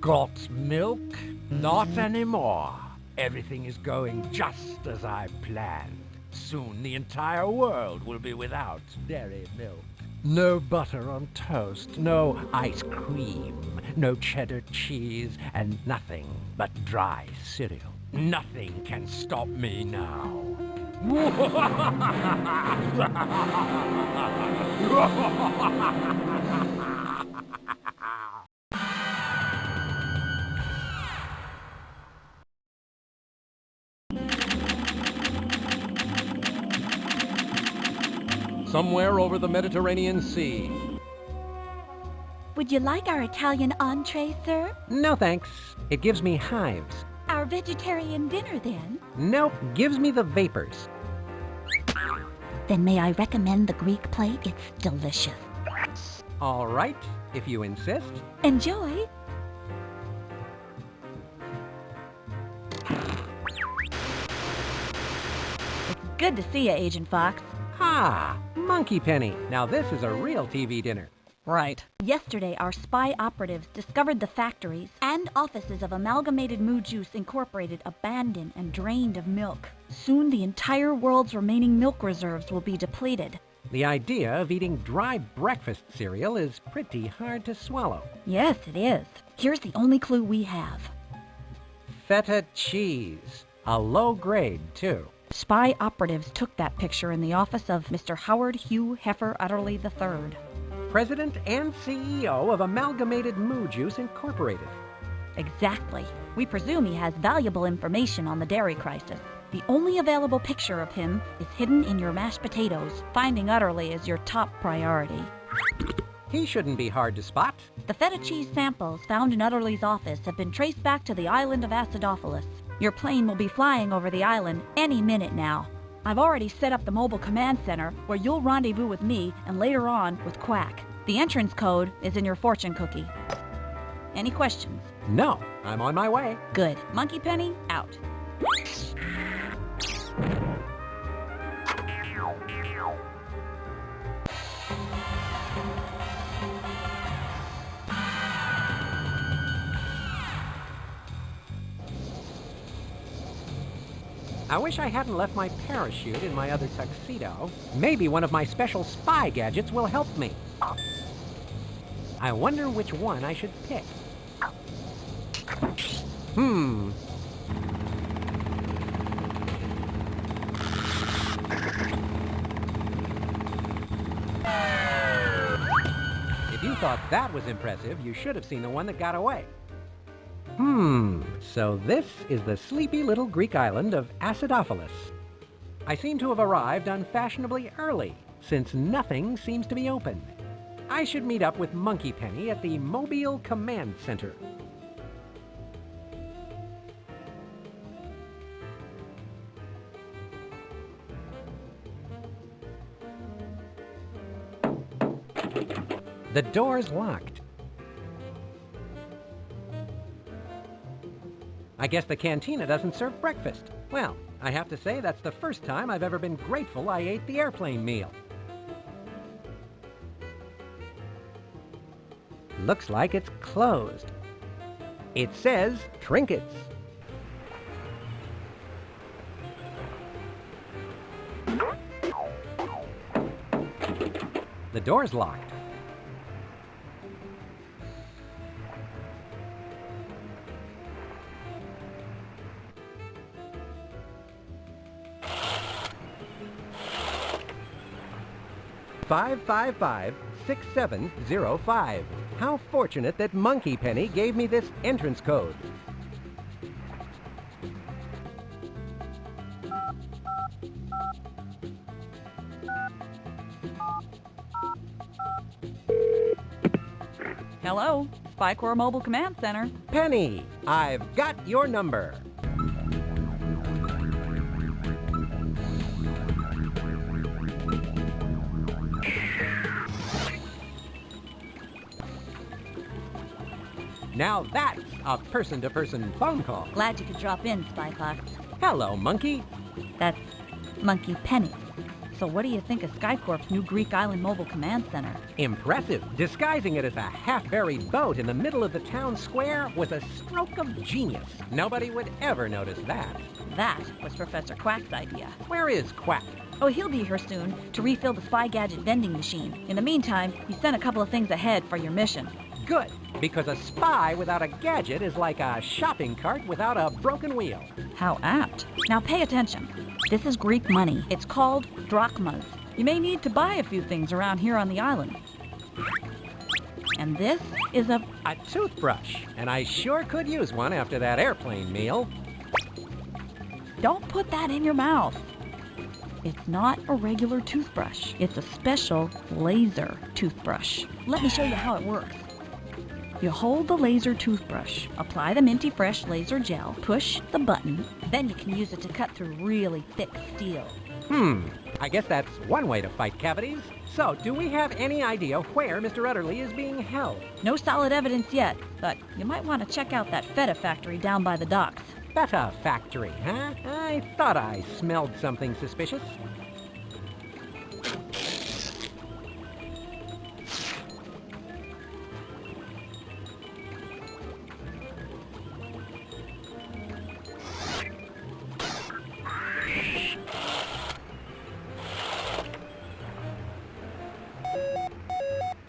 Got milk? Not anymore. Everything is going just as I planned. Soon the entire world will be without dairy milk. No butter on toast, no ice cream, no cheddar cheese, and nothing but dry cereal. Nothing can stop me now. Somewhere over the Mediterranean Sea. Would you like our Italian entree, sir? No thanks. It gives me hives. Our vegetarian dinner, then? Nope, gives me the vapors. Then may I recommend the Greek plate? It's delicious. All right, if you insist. Enjoy! It's good to see you, Agent Fox. Ah, Monkey Penny. Now this is a real TV dinner. Right. Yesterday, our spy operatives discovered the factories and offices of Amalgamated Moo Juice Incorporated abandoned and drained of milk. Soon the entire world's remaining milk reserves will be depleted. The idea of eating dry breakfast cereal is pretty hard to swallow. Yes, it is. Here's the only clue we have. Feta cheese. A low grade, too. Spy operatives took that picture in the office of Mr. Howard Hugh Heifer Utterly III. President and CEO of Amalgamated Moo Juice Incorporated. Exactly. We presume he has valuable information on the dairy crisis. The only available picture of him is hidden in your mashed potatoes. Finding Utterly is your top priority. He shouldn't be hard to spot. The feta cheese samples found in Utterly's office have been traced back to the island of Acidophilus. Your plane will be flying over the island any minute now. I've already set up the mobile command center where you'll rendezvous with me and later on with Quack. The entrance code is in your fortune cookie. Any questions? No, I'm on my way. Good. Monkey Penny, out. I wish I hadn't left my parachute in my other tuxedo. Maybe one of my special spy gadgets will help me. I wonder which one I should pick. If you thought that was impressive, you should have seen the one that got away. So this is the sleepy little Greek island of Acidophilus. I seem to have arrived unfashionably early, since nothing seems to be open. I should meet up with Monkey Penny at the Mobile Command Center. The door's locked. I guess the cantina doesn't serve breakfast. Well, I have to say that's the first time I've ever been grateful I ate the airplane meal. Looks like it's closed. It says trinkets. The door's locked. $555-6705. How fortunate that Monkey Penny gave me this entrance code. Hello, Spy Corps Mobile Command Center. Penny, I've got your number. Now that's a person-to-person phone call. Glad you could drop in, Spy Fox. Hello, Monkey. That's Monkey Penny. So what do you think of SkyCorp's new Greek Island Mobile Command Center? Impressive. Disguising it as a half-buried boat in the middle of the town square was a stroke of genius. Nobody would ever notice that. That was Professor Quack's idea. Where is Quack? Oh, he'll be here soon to refill the spy gadget vending machine. In the meantime, he sent a couple of things ahead for your mission. Good, because a spy without a gadget is like a shopping cart without a broken wheel. How apt. Now pay attention. This is Greek money. It's called drachmas. You may need to buy a few things around here on the island. And this is a toothbrush, and I sure could use one after that airplane meal. Don't put that in your mouth. It's not a regular toothbrush. It's a special laser toothbrush. Let me show you how it works. You hold the laser toothbrush, apply the Minty Fresh laser gel, push the button, then you can use it to cut through really thick steel. I guess that's one way to fight cavities. So, do we have any idea where Mr. Utterly is being held? No solid evidence yet, but you might want to check out that feta factory down by the docks. Feta factory, huh? I thought I smelled something suspicious.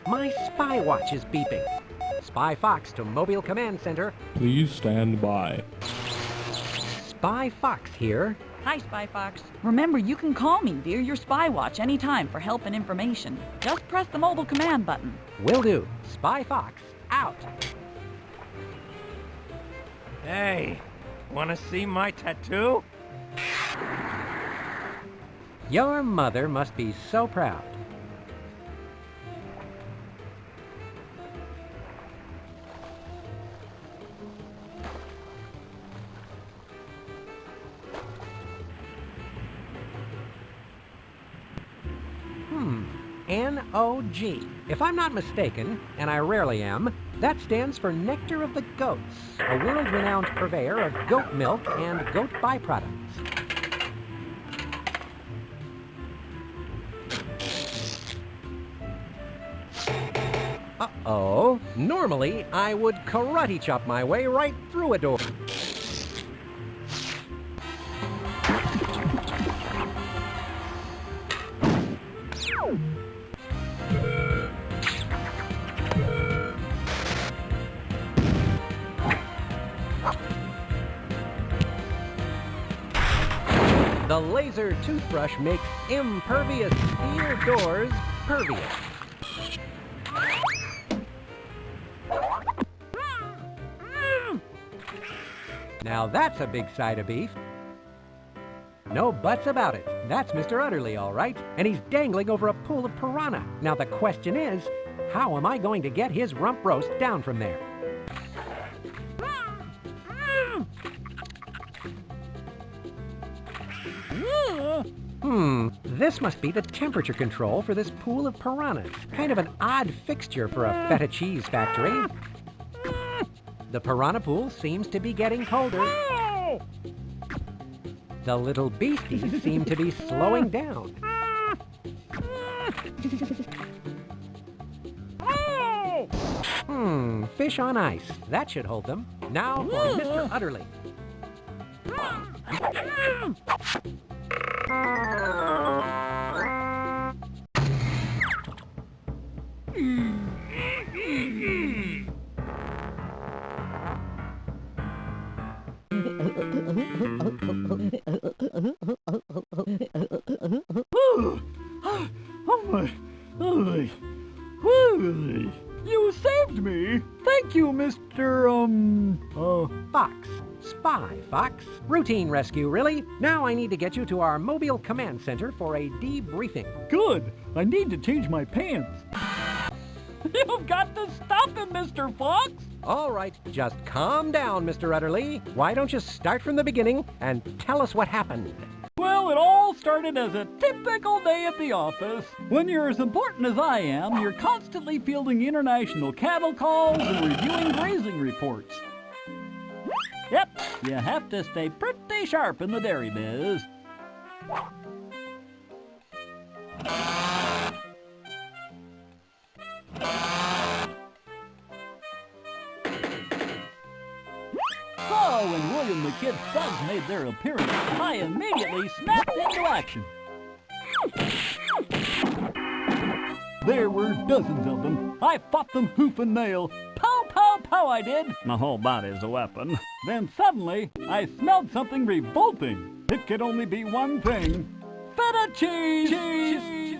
My spy watch is beeping. Spy Fox to Mobile Command Center. Please stand by. Spy Fox here. Hi, Spy Fox. Remember, you can call me via your spy watch anytime for help and information. Just press the mobile command button. Will do. Spy Fox, out. Hey, wanna see my tattoo? Your mother must be so proud. N-O-G. If I'm not mistaken, and I rarely am, that stands for Nectar of the Goats, a world-renowned purveyor of goat milk and goat byproducts. Uh-oh. Normally, I would karate chop my way right through a door. The laser toothbrush makes impervious steel doors pervious. Now that's a big side of beef. No buts about it. That's Mr. Utterly, all right. And he's dangling over a pool of piranha. Now the question is, how am I going to get his rump roast down from there? This must be the temperature control for this pool of piranhas. Kind of an odd fixture for a feta cheese factory. The piranha pool seems to be getting colder. The little beasties seem to be slowing down. Fish on ice. That should hold them. Now for Mr. Utterly. You saved me! Thank you, Mr. Fox. Spy, Fox. Routine rescue, really. Now I need to get you to our mobile command center for a debriefing. Good. I need to change my pants. You've got to stop him, Mr. Fox! All right, just calm down, Mr. Utterly. Why don't you start from the beginning and tell us what happened? Well, it all started as a typical day at the office. When you're as important as I am, you're constantly fielding international cattle calls and reviewing grazing reports. Yep, you have to stay pretty sharp in the dairy biz. So, when William the Kid's thugs made their appearance, I immediately snapped into action. There were dozens of them. I fought them hoof and nail. Pow, pow, pow I did. My whole body's a weapon. Then suddenly, I smelled something revolting. It could only be one thing. Feta cheese!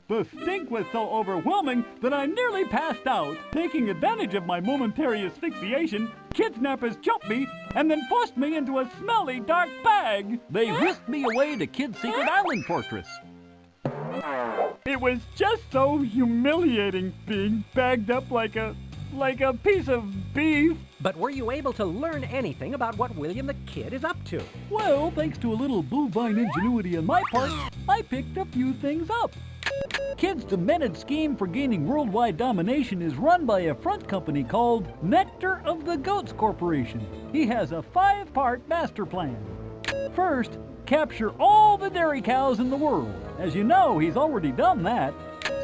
The stink was so overwhelming that I nearly passed out. Taking advantage of my momentary asphyxiation, kidnappers jumped me and then forced me into a smelly, dark bag. They whisked me away to Kid's secret island fortress. It was just so humiliating being bagged up like a piece of beef. But were you able to learn anything about what William the Kid is up to? Well, thanks to a little bovine ingenuity on my part, I picked a few things up. Kid's demented scheme for gaining worldwide domination is run by a front company called Nectar of the Goats Corporation. He has a 5-part master plan. First, capture all the dairy cows in the world. As you know, he's already done that.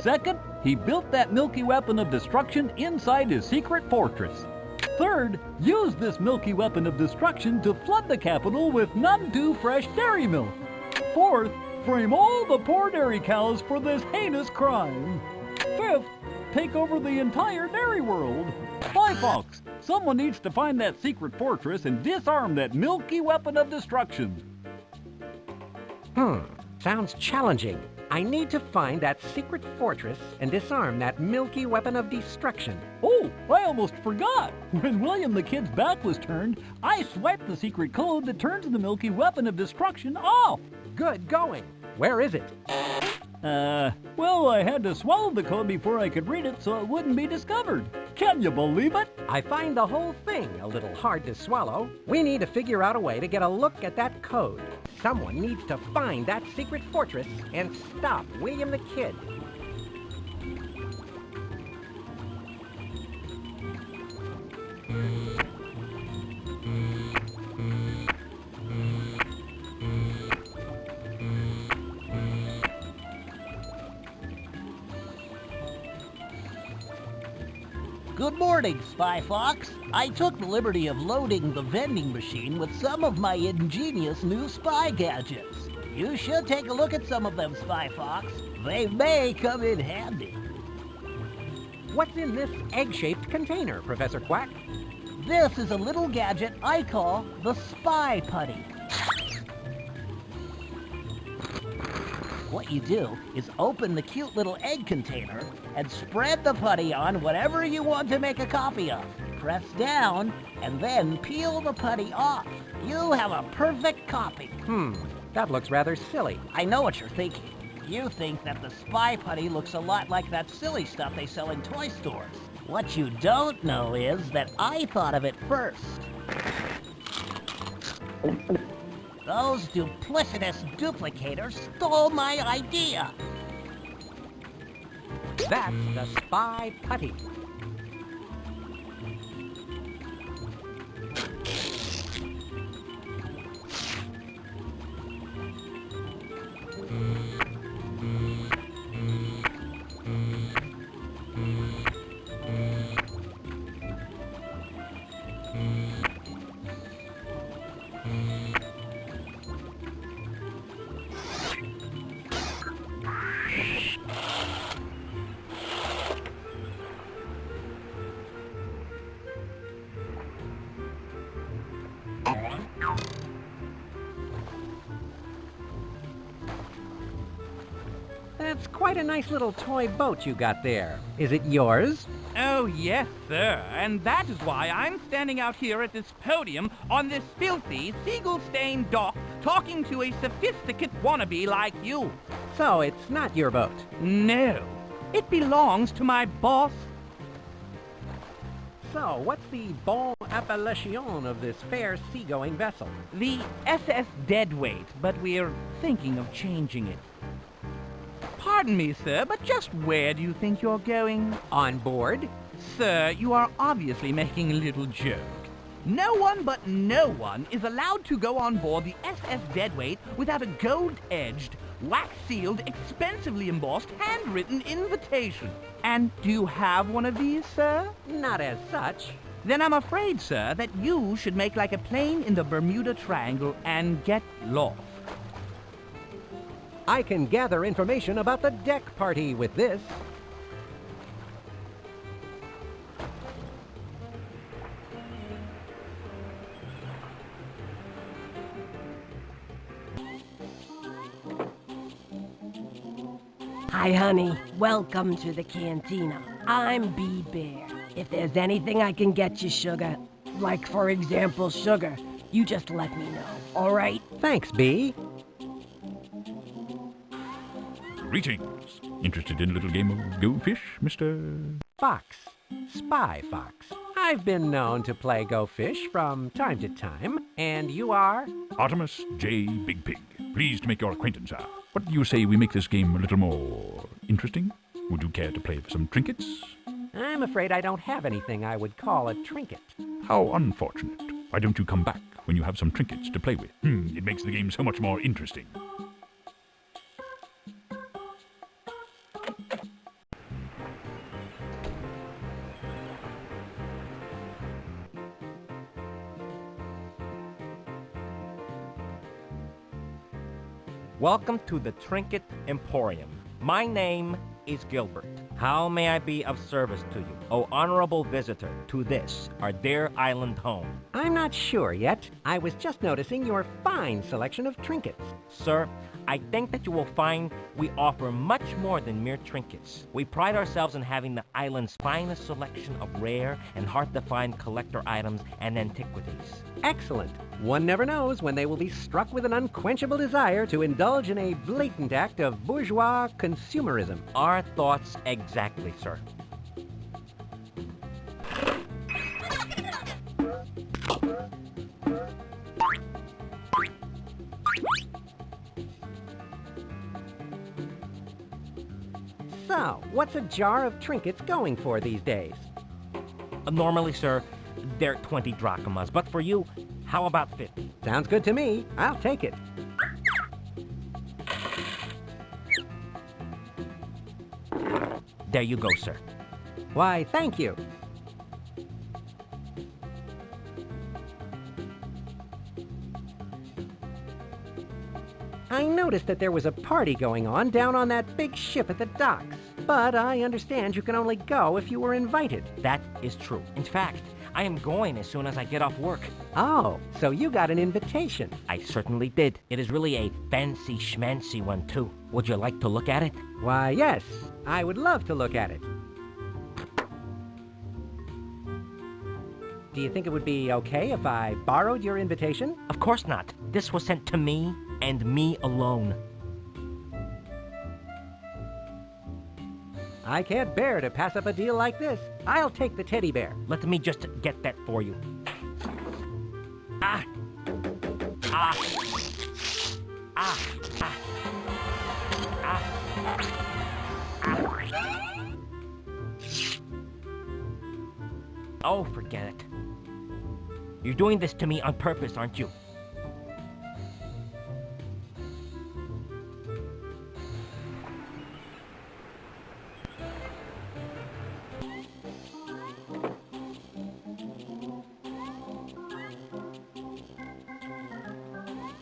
Second, he built that milky weapon of destruction inside his secret fortress. Third, use this milky weapon of destruction to flood the capital with none too fresh dairy milk. Fourth, frame all the poor dairy cows for this heinous crime. Fifth, take over the entire dairy world. Spy Fox, someone needs to find that secret fortress and disarm that milky weapon of destruction. Sounds challenging. I need to find that secret fortress and disarm that milky weapon of destruction. Oh, I almost forgot. When William the Kid's back was turned, I swiped the secret code that turns the milky weapon of destruction off. Good going. Where is it? Well, I had to swallow the code before I could read it so it wouldn't be discovered. Can you believe it? I find the whole thing a little hard to swallow. We need to figure out a way to get a look at that code. Someone needs to find that secret fortress and stop William the Kid. Good morning, Spy Fox. I took the liberty of loading the vending machine with some of my ingenious new spy gadgets. You should take a look at some of them, Spy Fox. They may come in handy. What's in this egg-shaped container, Professor Quack? This is a little gadget I call the Spy Putty. What you do is open the cute little egg container and spread the putty on whatever you want to make a copy of. Press down and then peel the putty off. You have a perfect copy. That looks rather silly. I know what you're thinking. You think that the Spy Putty looks a lot like that silly stuff they sell in toy stores. What you don't know is that I thought of it first. Those duplicitous duplicators stole my idea. That's the Spy Putty. That's quite a nice little toy boat you got there. Is it yours? Oh, yes, sir. And that is why I'm standing out here at this podium on this filthy, seagull-stained dock talking to a sophisticate wannabe like you. So it's not your boat? No. It belongs to my boss. So what's the bon appellation of this fair seagoing vessel? The SS Deadweight, but we're thinking of changing it. Pardon me, sir, but just where do you think you're going? On board? Sir, you are obviously making a little joke. No one but no one is allowed to go on board the SS Deadweight without a gold-edged, wax-sealed, expensively embossed, handwritten invitation. And do you have one of these, sir? Not as such. Then I'm afraid, sir, that you should make like a plane in the Bermuda Triangle and get lost. I can gather information about the deck party with this. Hi, honey. Welcome to the cantina. I'm Bee Bear. If there's anything I can get you, sugar, like, for example, sugar, you just let me know, all right? Thanks, Bee. Greetings. Interested in a little game of Go Fish, Mr. Fox. Spy Fox. I've been known to play Go Fish from time to time, and you are? Artemis J. Big Pig. Pleased to make your acquaintance, sir. What do you say we make this game a little more interesting? Would you care to play for some trinkets? I'm afraid I don't have anything I would call a trinket. How unfortunate. Why don't you come back when you have some trinkets to play with? It makes the game so much more interesting. Welcome to the Trinket Emporium. My name is Gilbert. How may I be of service to you, O honorable visitor, to this, our dear island home? I'm not sure yet. I was just noticing your fine selection of trinkets. Sir, I think that you will find we offer much more than mere trinkets. We pride ourselves in having the island's finest selection of rare and hard-to-find collector items and antiquities. Excellent. One never knows when they will be struck with an unquenchable desire to indulge in a blatant act of bourgeois consumerism. Our thoughts exactly, sir. So, what's a jar of trinkets going for these days? Normally, sir, they're 20 drachmas, but for you, how about 50? Sounds good to me. I'll take it. There you go, sir. Why, thank you. I noticed that there was a party going on down on that big ship at the docks. But I understand you can only go if you were invited. That is true. In fact, I am going as soon as I get off work. Oh, so you got an invitation. I certainly did. It is really a fancy schmancy one, too. Would you like to look at it? Why, yes. I would love to look at it. Do you think it would be okay if I borrowed your invitation? Of course not. This was sent to me and me alone. I can't bear to pass up a deal like this. I'll take the teddy bear. Let me just get that for you. Ah! Ah! Ah! Ah! Ah! Ah! Oh, forget it. You're doing this to me on purpose, aren't you?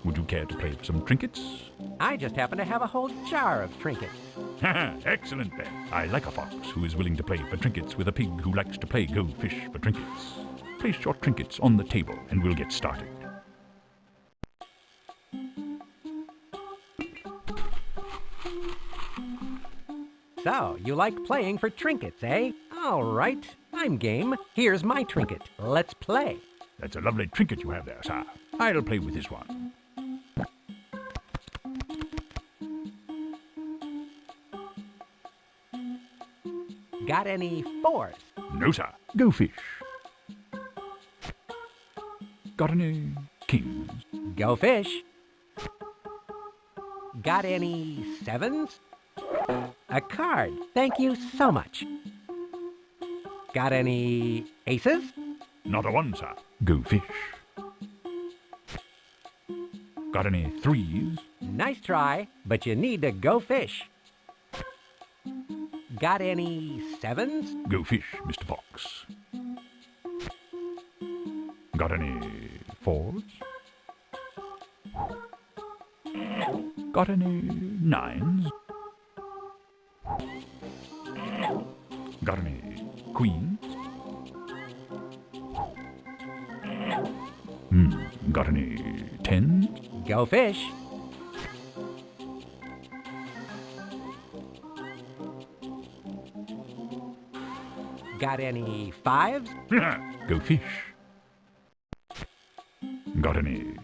Would you care to play for some trinkets? I just happen to have a whole jar of trinkets. Excellent, then. I like a fox who is willing to play for trinkets with a pig who likes to play Go Fish for trinkets. Place your trinkets on the table and we'll get started. So, you like playing for trinkets, eh? All right, I'm game. Here's my trinket. Let's play. That's a lovely trinket you have there, sir. I'll play with this one. Got any fours? No, sir. Go Fish. Got any kings? Go Fish. Got any sevens? A card. Thank you so much. Got any aces? Not a one, sir. Go Fish. Got any threes? Nice try, but you need to go fish. Got any sevens? Go fish, Mr. Fox. Got any fours? Got any nines? Got any queens? Got any tens? Go fish. Got any fives? Go fish. Got any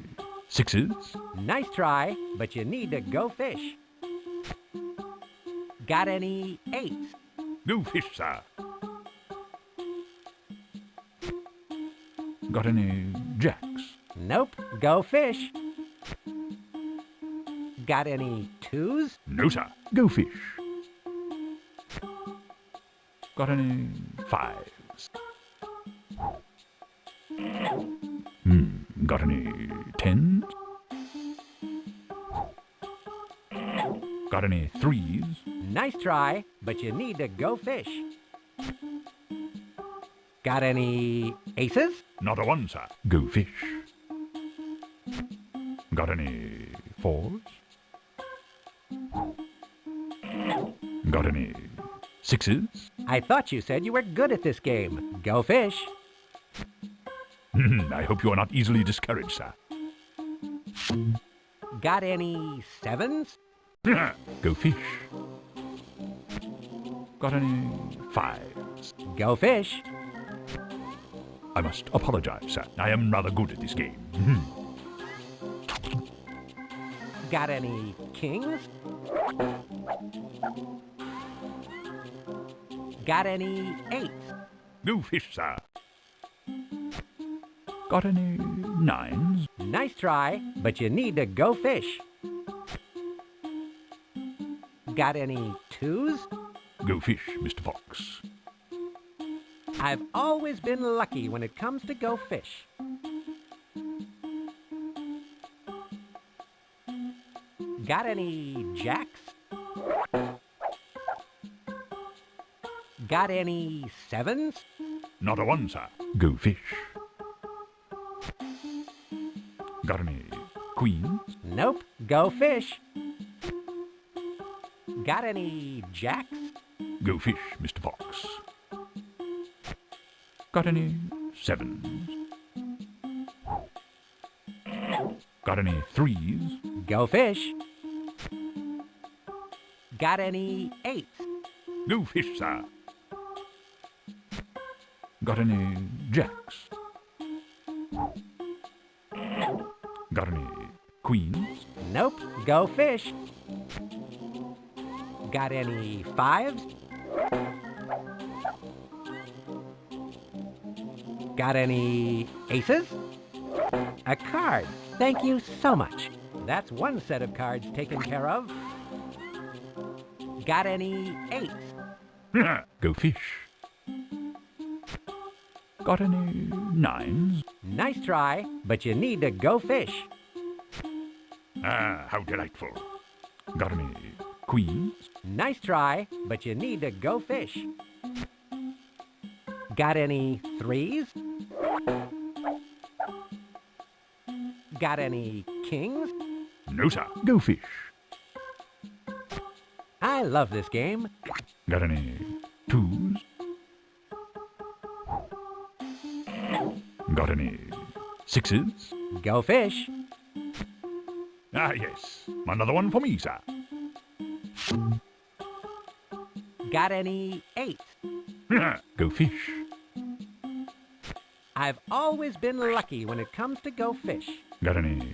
sixes? Nice try, but you need to go fish. Got any eights? Go fish, sir. Got any jacks? Nope, go fish. Got any twos? No, sir. Go fish. Got any fives? Got any tens? Got any threes? Nice try, but you need to go fish. Got any aces? Not a one, sir. Go fish. Got any fours? Got any sixes? I thought you said you were good at this game. Go fish. I hope you are not easily discouraged, sir. Got any sevens? Go fish. Got any fives? Go fish. I must apologize, sir. I am rather good at this game. Got any kings? Got any eights? Go fish, sir. Got any nines? Nice try, but you need to go fish. Got any twos? Go fish, Mr. Fox. I've always been lucky when it comes to go fish. Got any jacks? Got any sevens? Not a one, sir. Go fish. Got any queens? Nope, go fish. Got any jacks? Go fish, Mr. Fox. Got any sevens? Got any threes? Go fish. Got any eights? Go fish, sir. Got any jacks? Got any queens? Nope, go fish. Got any fives? Got any aces? A card. Thank you so much. That's one set of cards taken care of. Got any eights? Go fish. Got any nines? Nice try, but you need to go fish. Ah, how delightful. Got any queens? Nice try, but you need to go fish. Got any threes? Got any kings? No, sir. Go fish. I love this game. Got any twos? Got any sixes? Go fish. Ah, yes. Another one for me, sir. Got any eights? Go fish. I've always been lucky when it comes to go fish. Got any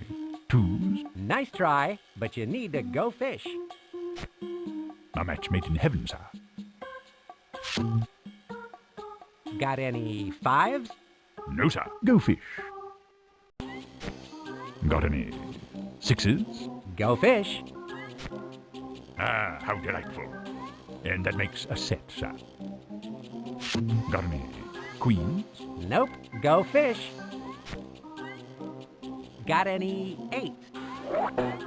twos? Nice try, but you need to go fish. A match made in heaven, sir. Got any fives? No, sir. Go fish. Got any sixes? Go fish. Ah, how delightful. And that makes a set, sir. Got any queens? Nope, go fish. Got any eights?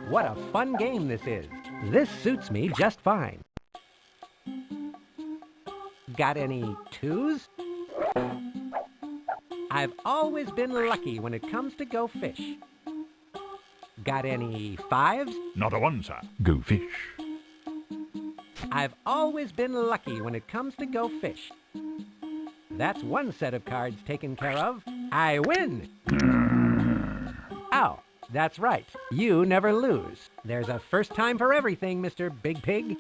What a fun game this is. This suits me just fine. Got any twos? I've always been lucky when it comes to go fish. Got any fives? Not a one, sir. Go fish. I've always been lucky when it comes to go fish. That's one set of cards taken care of. I win! Ow, that's right. You never lose. There's a first time for everything, Mr. Big Pig.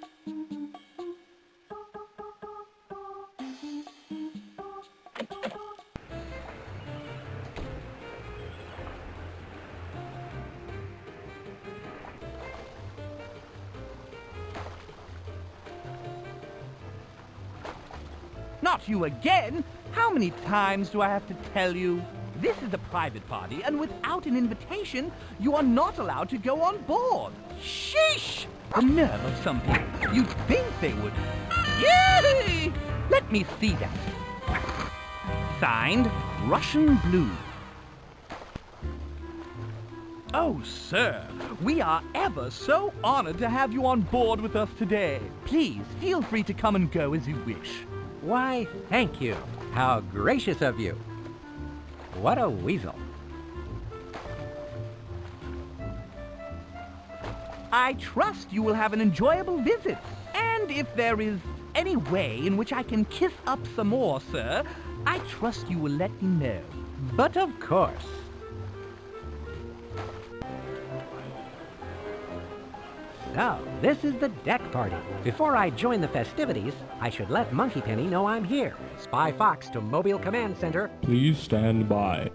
Not you again! How many times do I have to tell you? This is a private party, and without an invitation, you are not allowed to go on board. Sheesh! The nerve of some people. You'd think they would. Yay! Let me see that. Signed, Russian Blue. Oh, sir, we are ever so honored to have you on board with us today. Please, feel free to come and go as you wish. Why, thank you. How gracious of you. What a weasel. I trust you will have an enjoyable visit. And if there is any way in which I can kiss up some more, sir, I trust you will let me know. But of course. So, this is the deck party. Before I join the festivities, I should let Monkey Penny know I'm here. Spy Fox to Mobile Command Center. Please stand by.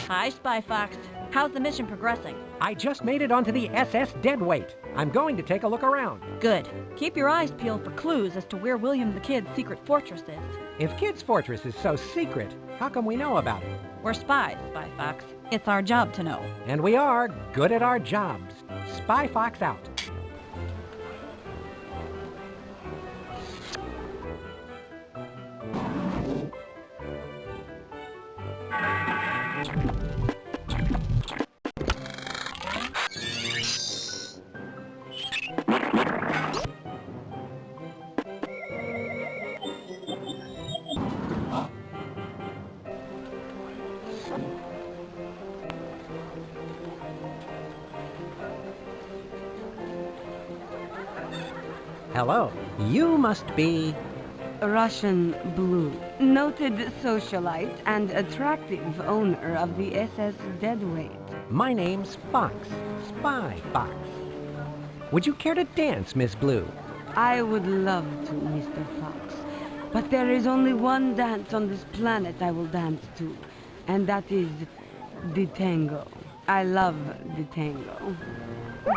Hi, Spy Fox. How's the mission progressing? I just made it onto the SS Deadweight. I'm going to take a look around. Good. Keep your eyes peeled for clues as to where William the Kid's secret fortress is. If Kid's Fortress is so secret, how come we know about it? We're spies, Spy Fox. It's our job to know. And we are good at our jobs. Spy Fox out. Hello. You must be... Russian Blue, noted socialite and attractive owner of the SS Deadweight. My name's Fox. Spy Fox. Would you care to dance, Miss Blue? I would love to, Mr. Fox. But there is only one dance on this planet I will dance to, and that is the tango. I love the tango.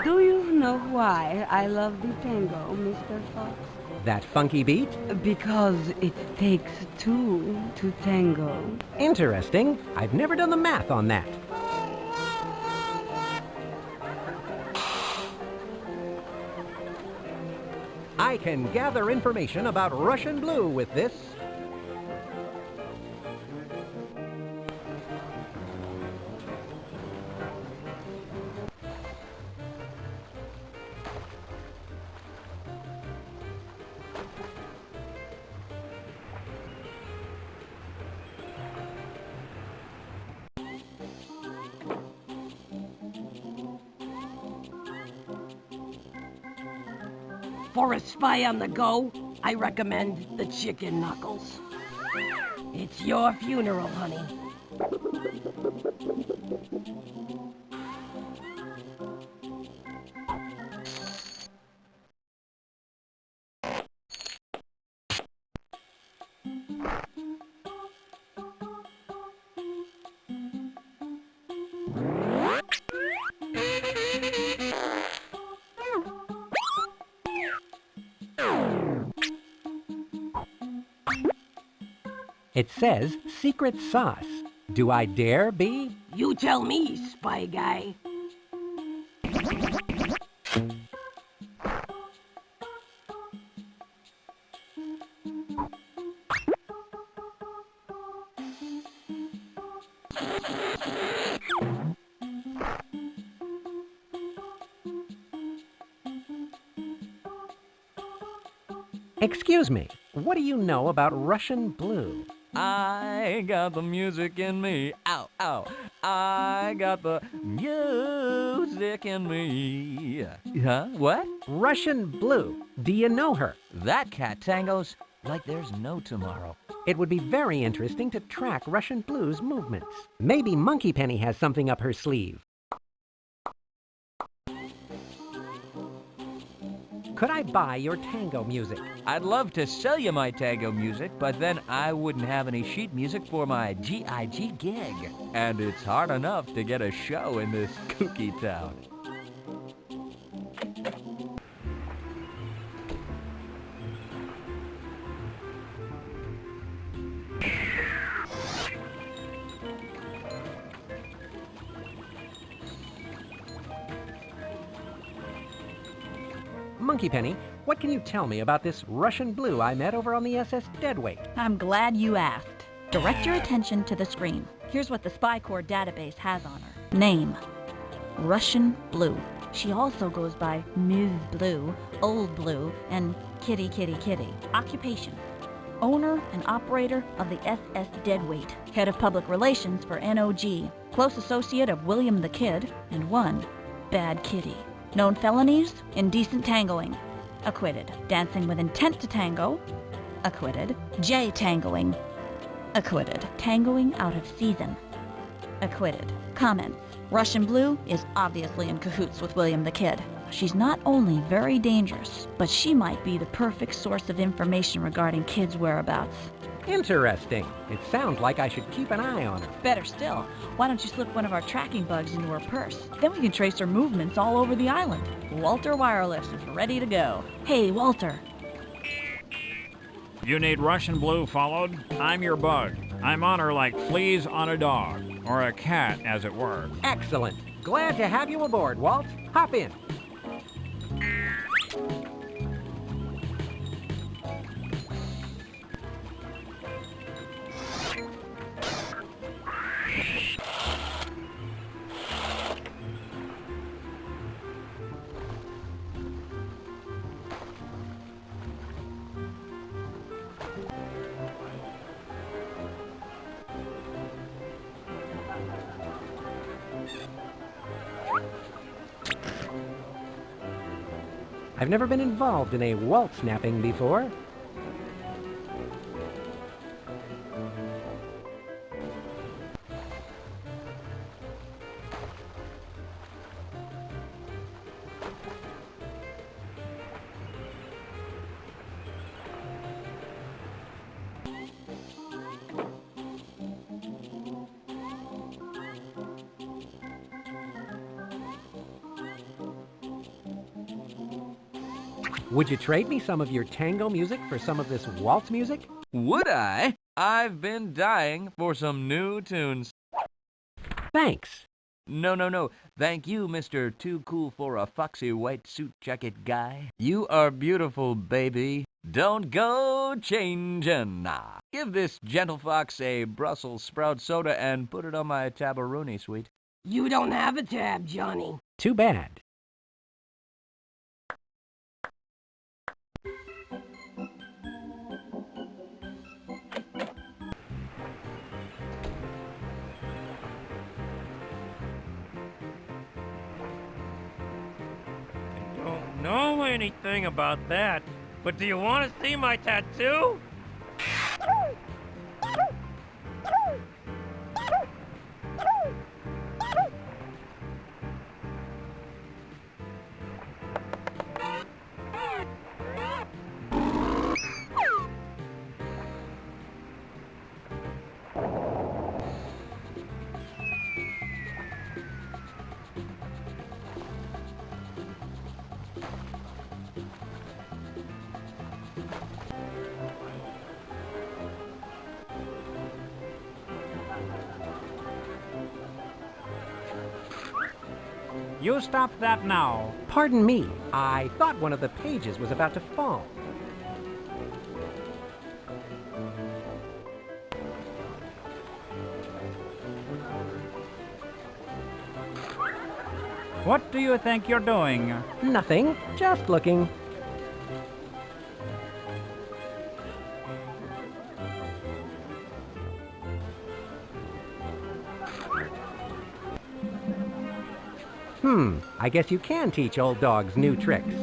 Do you know why I love the tango, Mr. Fox? That funky beat? Because it takes two to tango. Interesting. I've never done the math on that. I can gather information about Russian Blue with this. For a spy on the go, I recommend the chicken knuckles. It's your funeral, honey. It says secret sauce. Do I dare be? You tell me, spy guy. Excuse me, what do you know about Russian blue? I got the music in me. Ow, ow. I got the music in me. Huh? What? Russian blue. Do you know her? That cat tangos like there's no tomorrow. It would be very interesting to track Russian blue's movements. Maybe Monkey Penny has something up her sleeve. Could I buy your tango music? I'd love to sell you my tango music, but then I wouldn't have any sheet music for my GIG gig. And it's hard enough to get a show in this kooky town. Monkey Penny, what can you tell me about this Russian blue I met over on the SS Deadweight? I'm glad you asked. Direct your attention to the screen. Here's what the Spy Corps database has on her. Name: Russian Blue. She also goes by Ms. Blue, Old Blue, and Kitty Kitty Kitty. Occupation: owner and operator of the SS Deadweight. Head of Public Relations for NOG. Close associate of William the Kid, and one bad kitty. Known felonies: indecent tangoing, acquitted. Dancing with intent to tango, acquitted. J-tangoing, acquitted. Tangoing out of season, acquitted. Comments: Russian Blue is obviously in cahoots with William the Kid. She's not only very dangerous, but she might be the perfect source of information regarding Kid's whereabouts. Interesting. It sounds like I should keep an eye on her. Better still, why don't you slip one of our tracking bugs into her purse? Then we can trace her movements all over the island. Walter Wireless is ready to go. Hey, Walter. You need Russian Blue followed? I'm your bug. I'm on her like fleas on a dog, or a cat, as it were. Excellent. Glad to have you aboard, Walt. Hop in. I've never been involved in a Walt snapping before. Would you trade me some of your tango music for some of this waltz music? Would I? I've been dying for some new tunes. Thanks. No. Thank you, Mr. Too Cool for a Foxy White Suit Jacket Guy. You are beautiful, baby. Don't go changin'. Nah. Give this gentle fox a Brussels sprout soda and put it on my tabaroonie, sweet. You don't have a tab, Johnny. Too bad. Know anything about that, but do you want to see my tattoo? You stop that now. Pardon me. I thought one of the pages was about to fall. What do you think you're doing? Nothing. Just looking. I guess you can teach old dogs new tricks.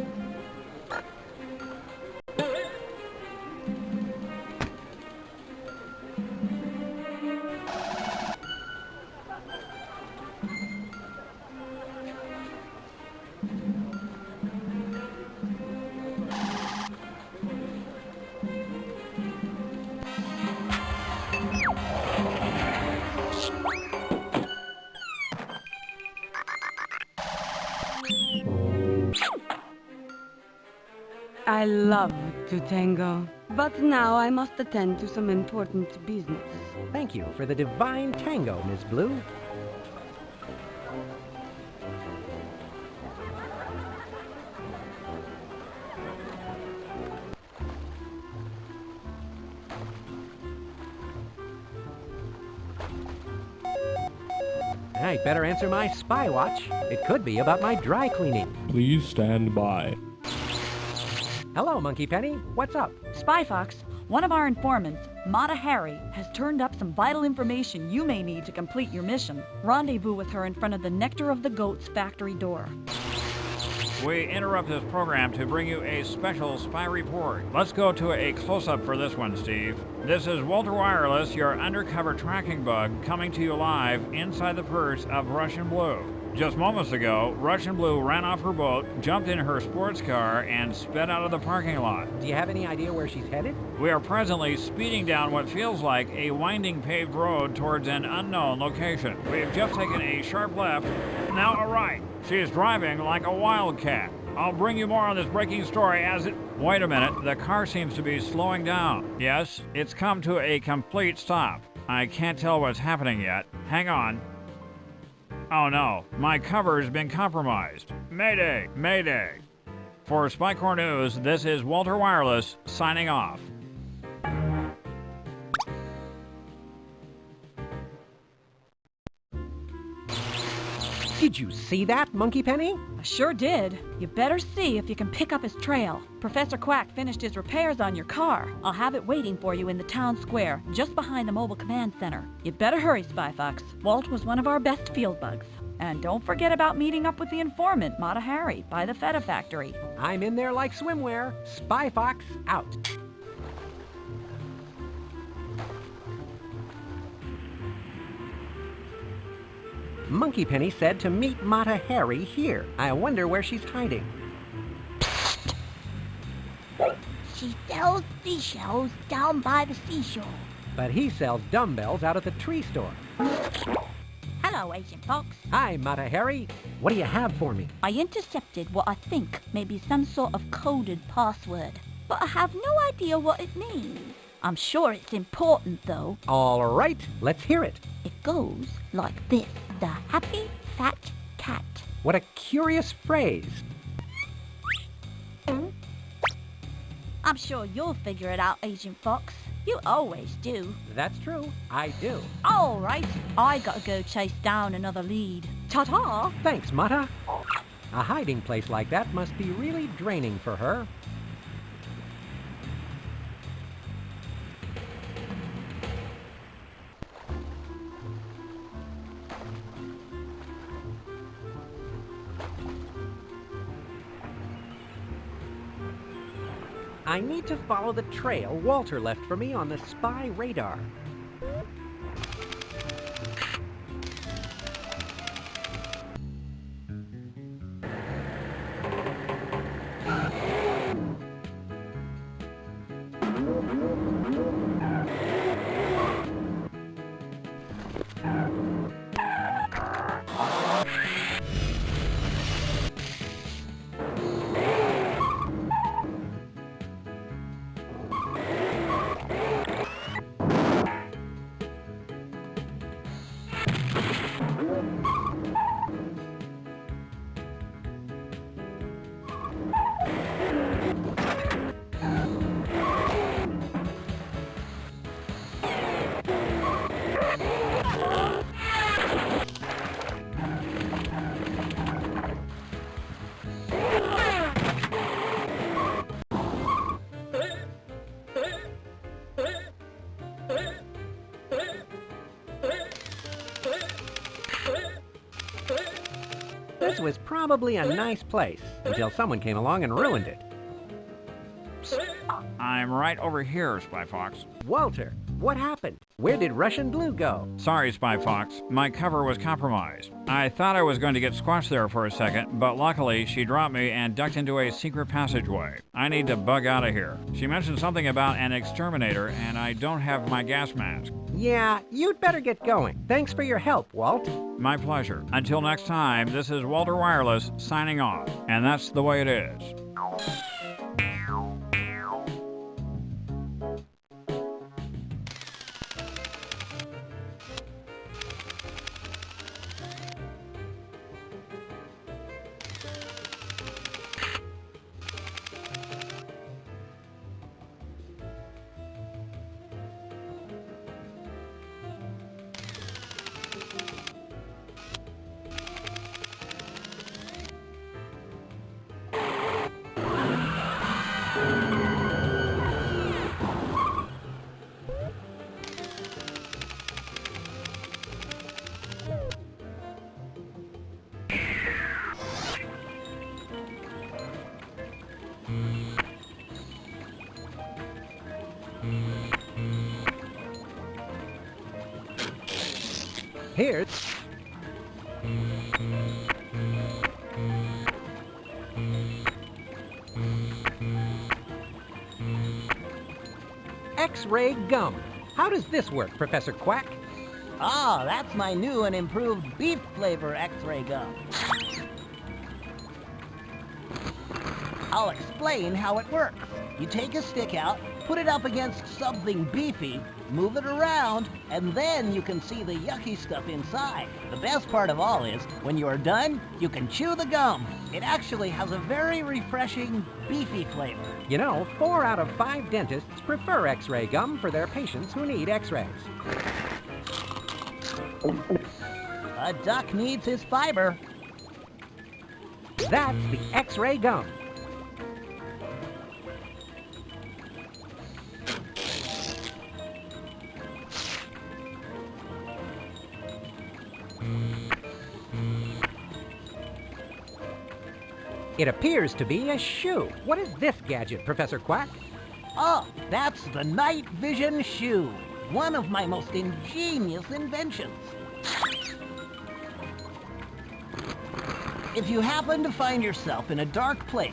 I love to tango, but now I must attend to some important business. Thank you for the divine tango, Miss Blue. I'd better answer my spy watch. It could be about my dry cleaning. Please stand by. Hello, Monkey Penny. What's up? Spy Fox, one of our informants, Mata Hari, has turned up some vital information you may need to complete your mission. Rendezvous with her in front of the Nectar of the Goats factory door. We interrupt this program to bring you a special spy report. Let's go to a close-up for this one, Steve. This is Walter Wireless, your undercover tracking bug, coming to you live inside the purse of Russian Blue. Just moments ago, Russian Blue ran off her boat, jumped in her sports car, and sped out of the parking lot. Do you have any idea where she's headed? We are presently speeding down what feels like a winding paved road towards an unknown location. We have just taken a sharp left, now a right. She is driving like a wildcat. I'll bring you more on this breaking story as it... Wait a minute, the car seems to be slowing down. Yes, it's come to a complete stop. I can't tell what's happening yet. Hang on. Oh no, my cover's been compromised. Mayday, mayday. For Spycore News, this is Walter Wireless signing off. Did you see that, Monkey Penny? I sure did. You better see if you can pick up his trail. Professor Quack finished his repairs on your car. I'll have it waiting for you in the town square, just behind the mobile command center. You better hurry, Spy Fox. Walt was one of our best field bugs. And don't forget about meeting up with the informant, Mata Hari, by the Feta factory. I'm in there like swimwear. Spy Fox out. Monkey Penny said to meet Mata Hari here. I wonder where she's hiding. She sells seashells down by the seashore. But he sells dumbbells out at the tree store. Hello, Agent Fox. Hi, Mata Hari. What do you have for me? I intercepted what I think may be some sort of coded password, but I have no idea what it means. I'm sure it's important, though. All right, let's hear it. It goes like this. The Happy Fat Cat. What a curious phrase. I'm sure you'll figure it out, Agent Fox. You always do. That's true. I do. All right. I gotta go chase down another lead. Ta-ta! Thanks, Mata. A hiding place like that must be really draining for her. I need to follow the trail Walter left for me on the spy radar. This was probably a nice place until someone came along and ruined it. I'm right over here, Spy Fox. Walter, what happened? Where did Russian Blue go? Sorry, Spy Fox. My cover was compromised. I thought I was going to get squashed there for a second, but luckily she dropped me and ducked into a secret passageway. I need to bug out of here. She mentioned something about an exterminator, and I don't have my gas mask. Yeah, you'd better get going. Thanks for your help, Walt. My pleasure. Until next time, this is Walter Wireless signing off, and that's the way it is. Here's... X-ray gum. How does this work, Professor Quack? Ah, that's my new and improved beef flavor X-ray gum. I'll explain how it works. You take a stick out, put it up against something beefy, move it around, and then you can see the yucky stuff inside. The best part of all is, when you're done, you can chew the gum. It actually has a very refreshing, beefy flavor. You know, 4 out of 5 dentists prefer X-ray gum for their patients who need X-rays. A duck needs his fiber. That's the X-ray gum. It appears to be a shoe. What is this gadget, Professor Quack? Oh, that's the night vision shoe. One of my most ingenious inventions. If you happen to find yourself in a dark place,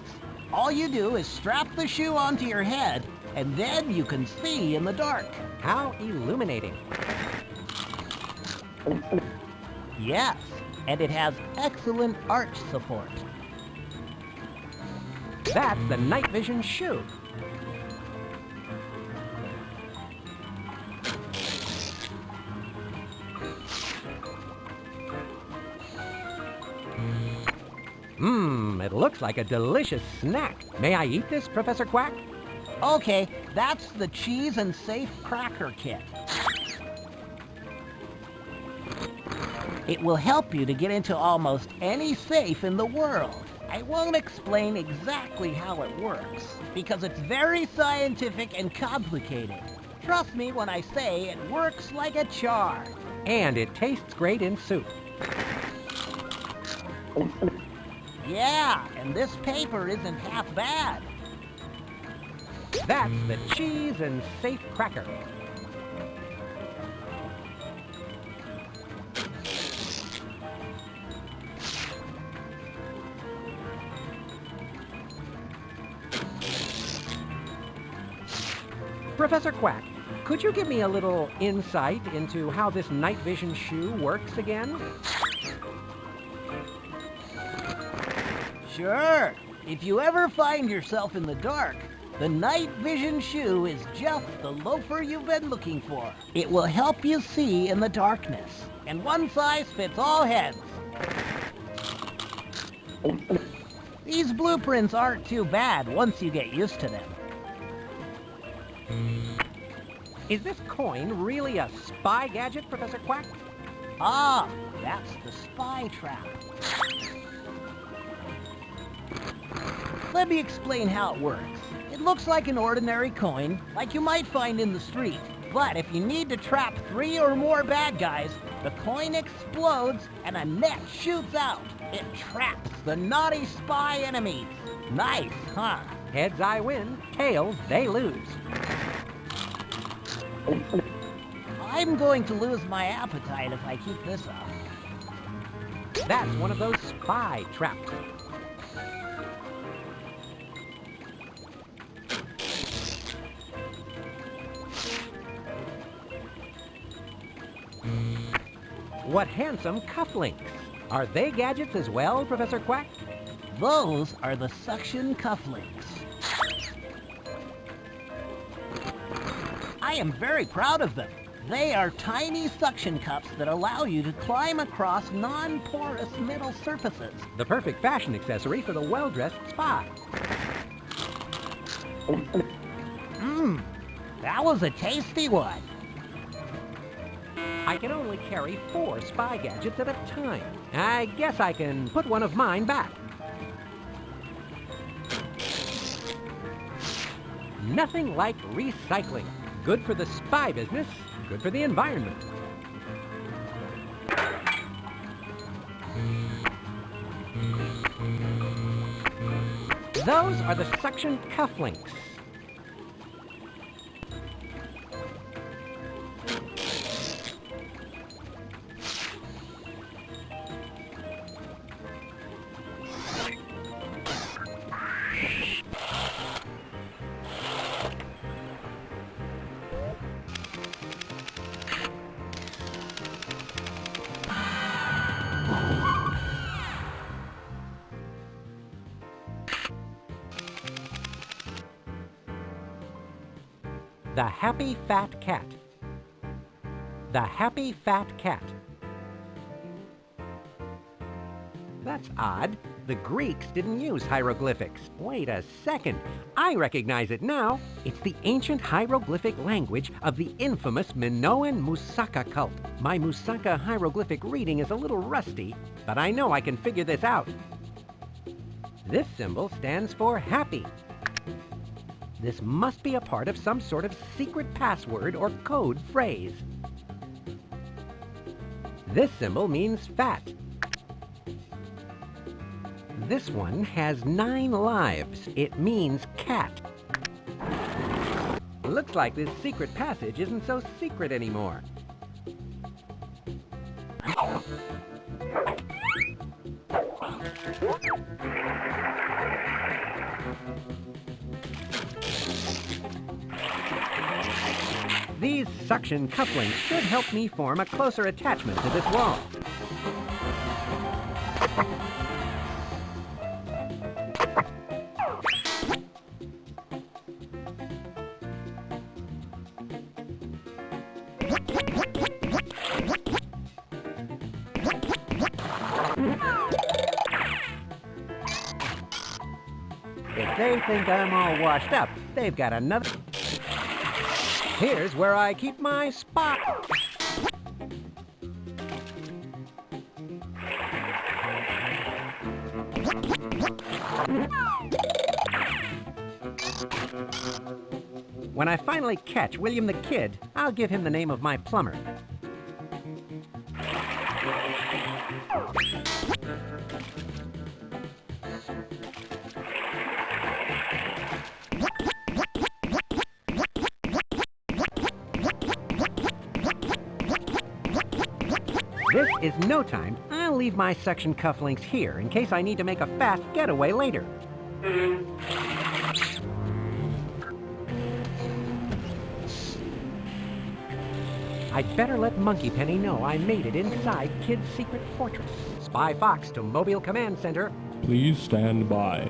all you do is strap the shoe onto your head, and then you can see in the dark. How illuminating. Yes, and it has excellent arch support. That's the night vision shoe. It looks like a delicious snack. May I eat this, Professor Quack? Okay, that's the cheese and safe cracker kit. It will help you to get into almost any safe in the world. I won't explain exactly how it works, because it's very scientific and complicated. Trust me when I say it works like a charm. And it tastes great in soup. Yeah, and this paper isn't half bad. That's the cheese and safe cracker. Professor Quack, could you give me a little insight into how this night vision shoe works again? Sure. If you ever find yourself in the dark, the night vision shoe is just the loafer you've been looking for. It will help you see in the darkness, and one size fits all heads. These blueprints aren't too bad once you get used to them. Is this coin really a spy gadget, Professor Quack? Ah, that's the spy trap. Let me explain how it works. It looks like an ordinary coin, like you might find in the street. But if you need to trap 3 or more bad guys, the coin explodes and a net shoots out. It traps the naughty spy enemies. Nice, huh? Heads I win, tails they lose. I'm going to lose my appetite if I keep this up. That's one of those spy traps. What handsome cufflinks! Are they gadgets as well, Professor Quack? Those are the suction cufflinks. I am very proud of them. They are tiny suction cups that allow you to climb across non-porous metal surfaces. The perfect fashion accessory for the well-dressed spy. Mmm, that was a tasty one. I can only carry 4 spy gadgets at a time. I guess I can put one of mine back. Nothing like recycling. Good for the spy business, good for the environment. Those are the suction cufflinks. The Happy Fat Cat. The Happy Fat Cat. That's odd. The Greeks didn't use hieroglyphics. Wait a second. I recognize it now. It's the ancient hieroglyphic language of the infamous Minoan Moussaka cult. My Moussaka hieroglyphic reading is a little rusty, but I know I can figure this out. This symbol stands for happy. This must be a part of some sort of secret password or code phrase. This symbol means fat. This one has 9 lives. It means cat. Looks like this secret passage isn't so secret anymore. These suction cufflinks should help me form a closer attachment to this wall. If they think I'm all washed up, they've got another... Here's where I keep my spot. When I finally catch William the Kid, I'll give him the name of my plumber. This is no time. I'll leave my suction cufflinks here in case I need to make a fast getaway later. I'd better let Monkey Penny know I made it inside Kid's secret fortress. Spy Fox to Mobile Command Center. Please stand by.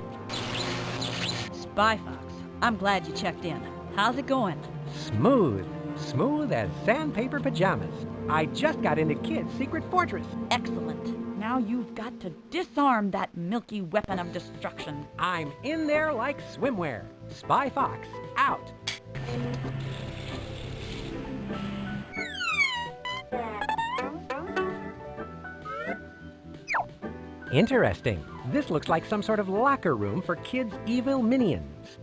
Spy Fox, I'm glad you checked in. How's it going? Smooth. Smooth as sandpaper pajamas. I just got into Kid's secret fortress. Excellent. Now you've got to disarm that milky weapon of destruction. I'm in there like swimwear. Spy Fox, out. Interesting. This looks like some sort of locker room for Kid's evil minions.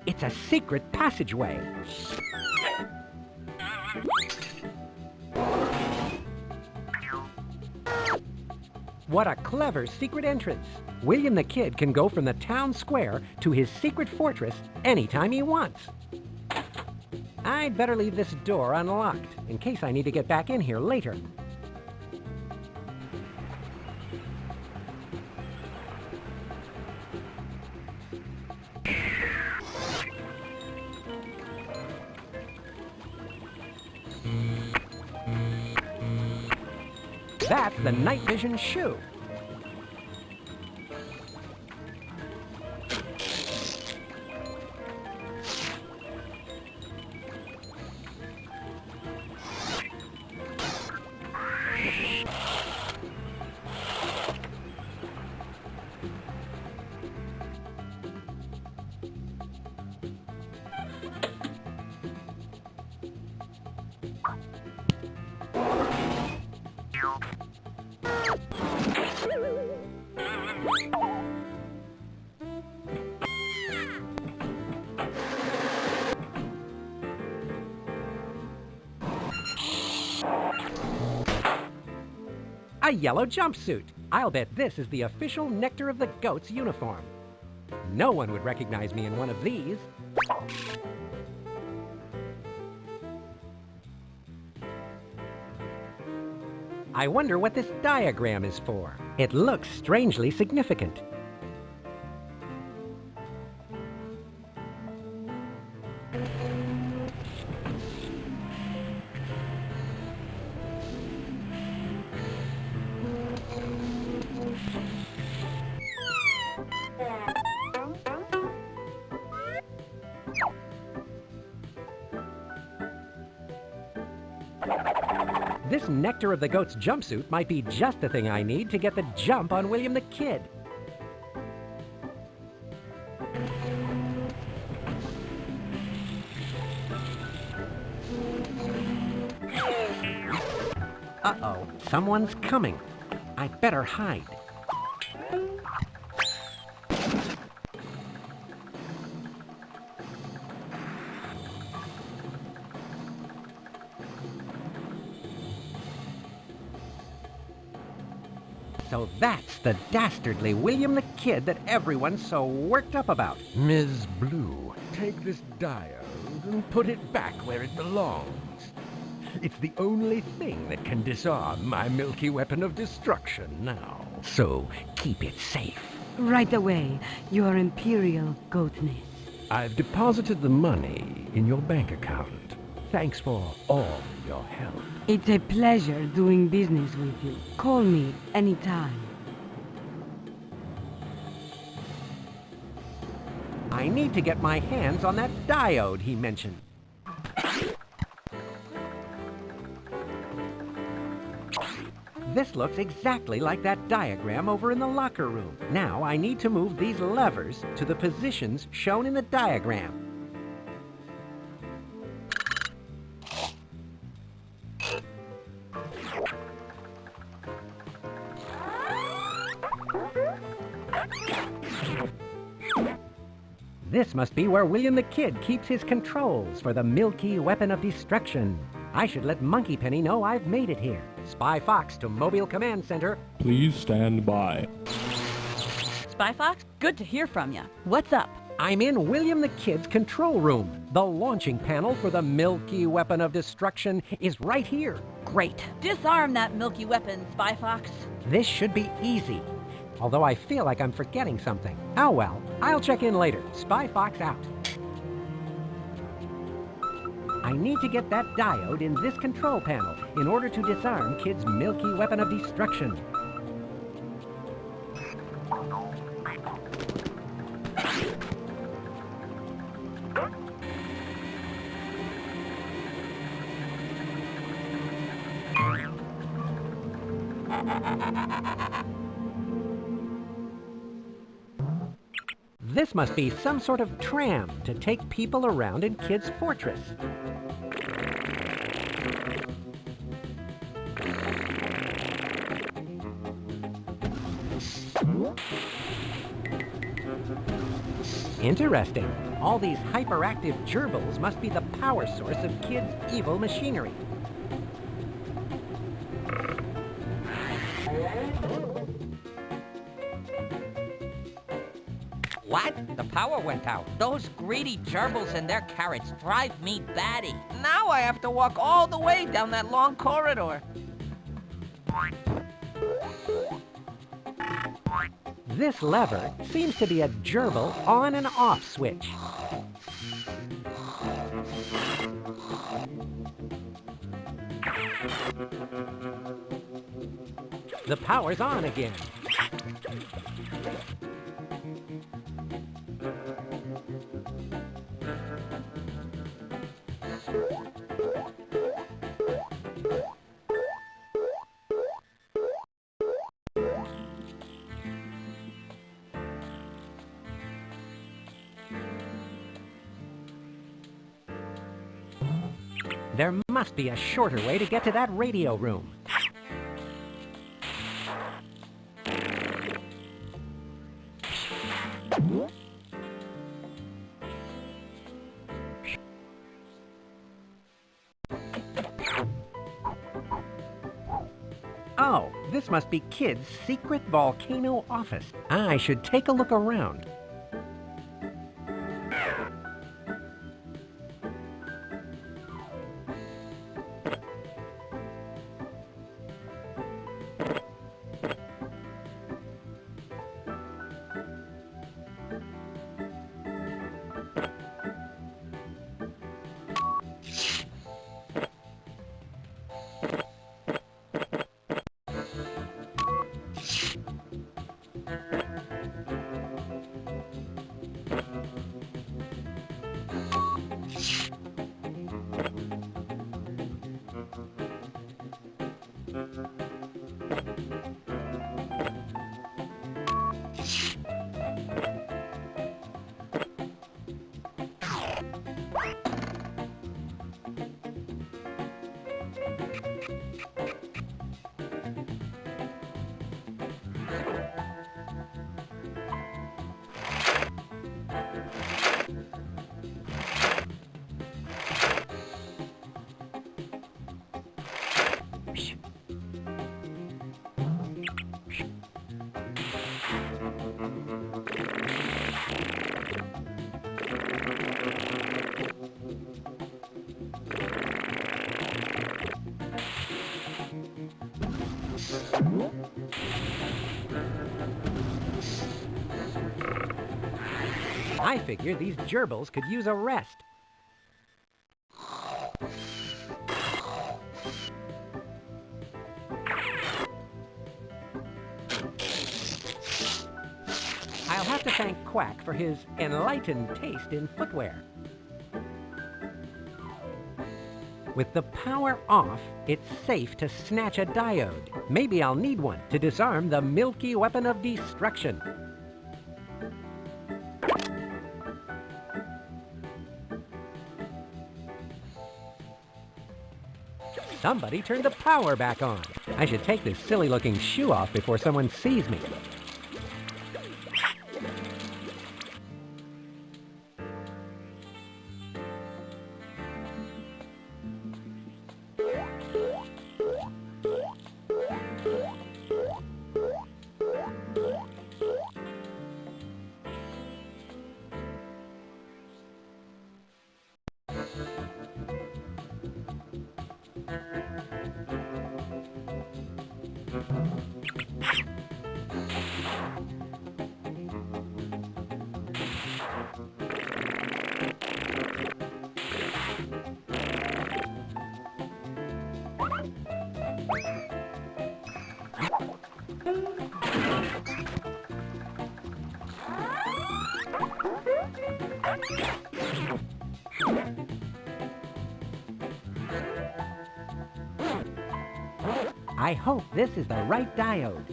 It's a secret passageway. What a clever secret entrance. William the Kid can go from the town square to his secret fortress anytime he wants. I'd better leave this door unlocked in case I need to get back in here later. That's the night vision shoe. A yellow jumpsuit. I'll bet this is the official Nectar of the Goats uniform. No one would recognize me in one of these. I wonder what this diagram is for. It looks strangely significant. This Nectar of the Goats jumpsuit might be just the thing I need to get the jump on William the Kid. Uh-oh, someone's coming. I'd better hide. So that's the dastardly William the Kid that everyone's so worked up about. Ms. Blue, take this diode and put it back where it belongs. It's the only thing that can disarm my milky weapon of destruction now. So keep it safe. Right away, Your Imperial Goatness. I've deposited the money in your bank account. Thanks for all your help. It's a pleasure doing business with you. Call me anytime. I need to get my hands on that diode he mentioned. This looks exactly like that diagram over in the locker room. Now I need to move these levers to the positions shown in the diagram. This must be where William the Kid keeps his controls for the milky weapon of destruction. I should let Monkey Penny know I've made it here. Spy Fox to Mobile Command Center. Please stand by. Spy Fox, good to hear from you. What's up? I'm in William the Kid's control room. The launching panel for the milky weapon of destruction is right here. Great. Disarm that milky weapon, Spy Fox. This should be easy. Although I feel like I'm forgetting something. Oh well, I'll check in later. Spy Fox out. I need to get that diode in this control panel in order to disarm Kid's milky weapon of destruction. This must be some sort of tram to take people around in Kid's fortress. Interesting. All these hyperactive gerbils must be the power source of kids' evil machinery. What? The power went out. Those greedy gerbils and their carrots drive me batty. Now I have to walk all the way down that long corridor. This lever seems to be a gerbil on and off switch. The power's on again. There must be a shorter way to get to that radio room. Oh, this must be Kid's secret volcano office. I should take a look around. I figured these gerbils could use a rest. I'll have to thank Quack for his enlightened taste in footwear. With the power off, it's safe to snatch a diode. Maybe I'll need one to disarm the milky weapon of destruction. Somebody turned the power back on. I should take this silly-looking shoe off before someone sees me. I hope this is the right diode.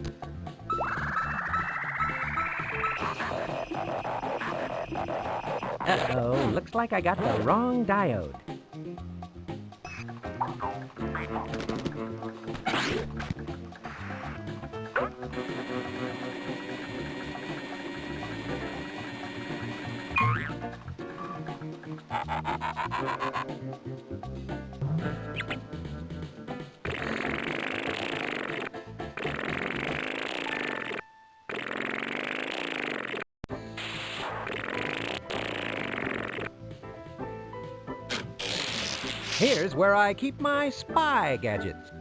Uh-oh, looks like I got the wrong diode. Here's where I keep my spy gadgets.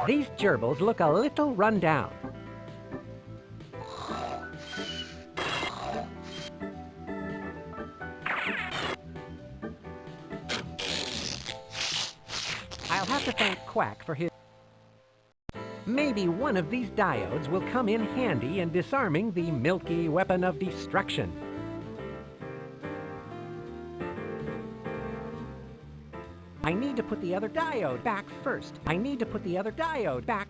These gerbils look a little run down. I'll have to thank Quack for his... Maybe one of these diodes will come in handy in disarming the milky weapon of destruction. I need to put the other diode back first. I need to put the other diode back.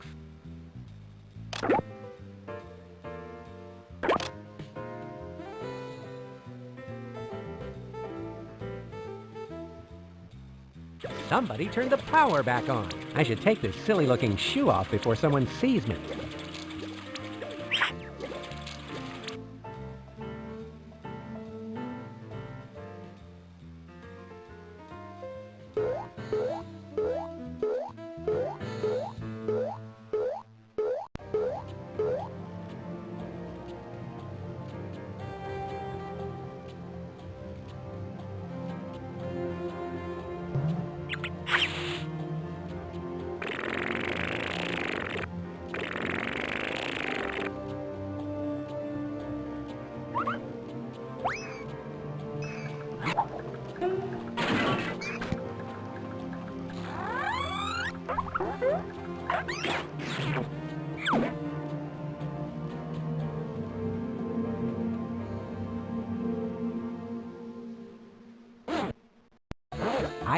Somebody turned the power back on. I should take this silly-looking shoe off before someone sees me.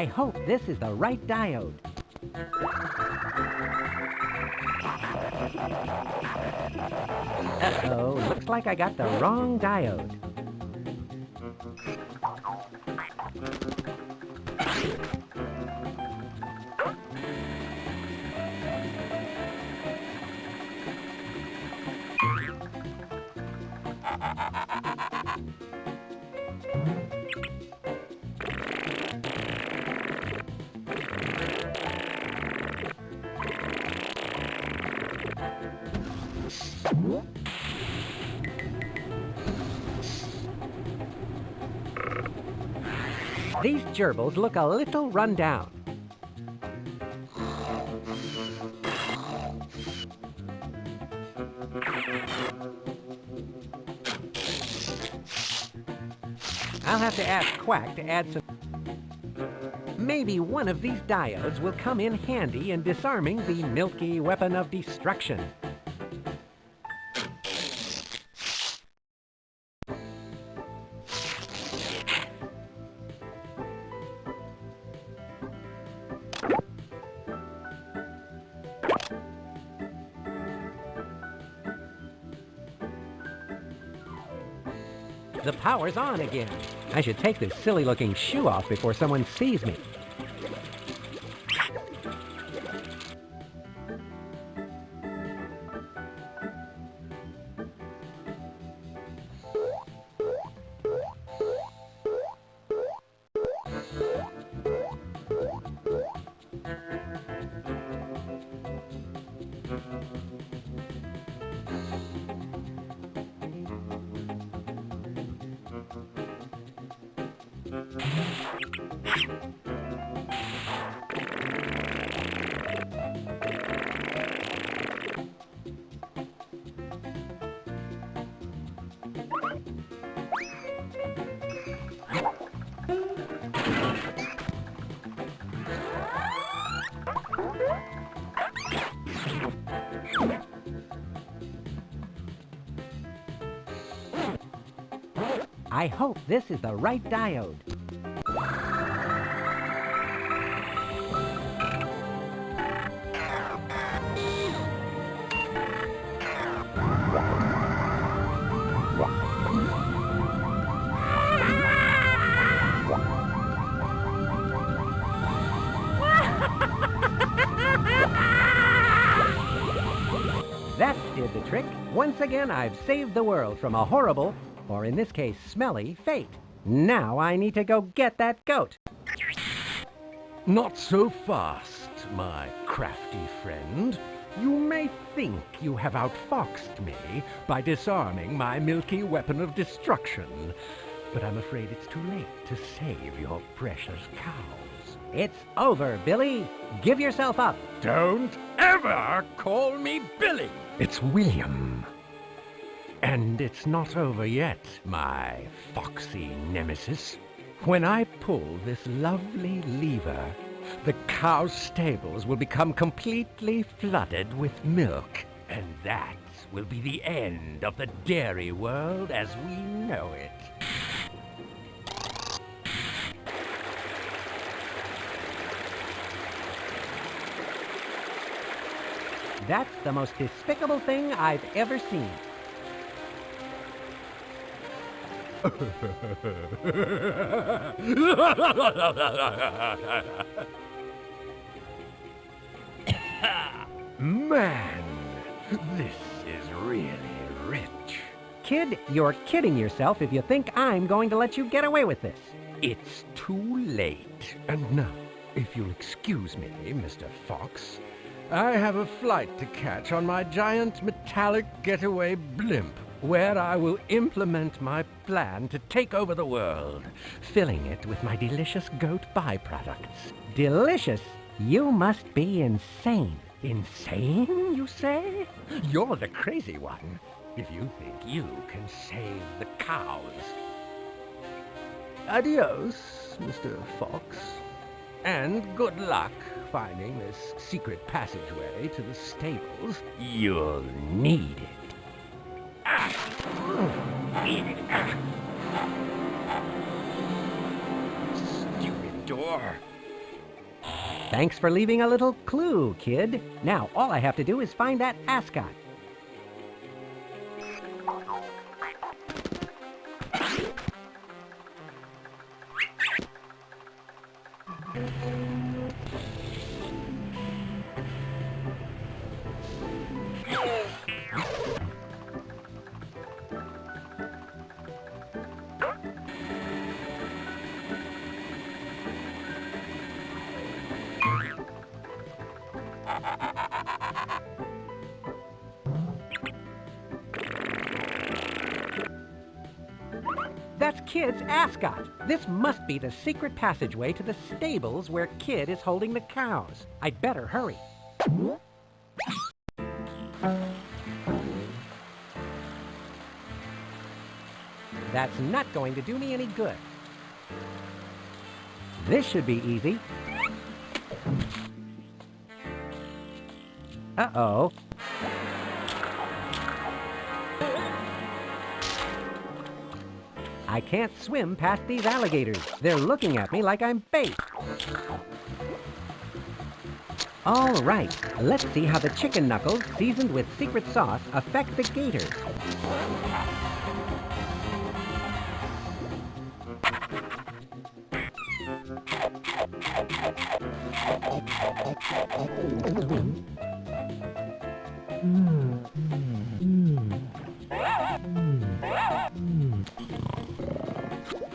I hope this is the right diode. Uh-oh, looks like I got the wrong diode. These gerbils look a little run down. I'll have to ask Quack to add some... Maybe one of these diodes will come in handy in disarming the milky weapon of destruction. The power's on again. I should take this silly-looking shoe off before someone sees me. I hope this is the right diode. Kid the trick. Once again, I've saved the world from a horrible, or in this case, smelly, fate. Now I need to go get that goat. Not so fast, my crafty friend. You may think you have outfoxed me by disarming my milky weapon of destruction, but I'm afraid it's too late to save your precious cows. It's over, Billy. Give yourself up. Don't ever call me Billy. It's William. And it's not over yet, my foxy nemesis. When I pull this lovely lever, the cow's stables will become completely flooded with milk. And that will be the end of the dairy world as we know it. That's the most despicable thing I've ever seen. Man, this is really rich. Kid, you're kidding yourself if you think I'm going to let you get away with this. It's too late. And now, if you'll excuse me, Mr. Fox, I have a flight to catch on my giant metallic getaway blimp, where I will implement my plan to take over the world, filling it with my delicious goat byproducts. Delicious? You must be insane. Insane, you say? You're the crazy one, if you think you can save the cows. Adios, Mr. Fox. And good luck finding this secret passageway to the stables. You'll need it. Stupid door. Thanks for leaving a little clue, kid. Now, all I have to do is find that ascot. That's Kid's ascot. This must be the secret passageway to the stables where Kid is holding the cows. I'd better hurry. That's not going to do me any good. This should be easy. Uh-oh. I can't swim past these alligators. They're looking at me like I'm bait. All right, let's see how the chicken knuckles seasoned with secret sauce affect the gators.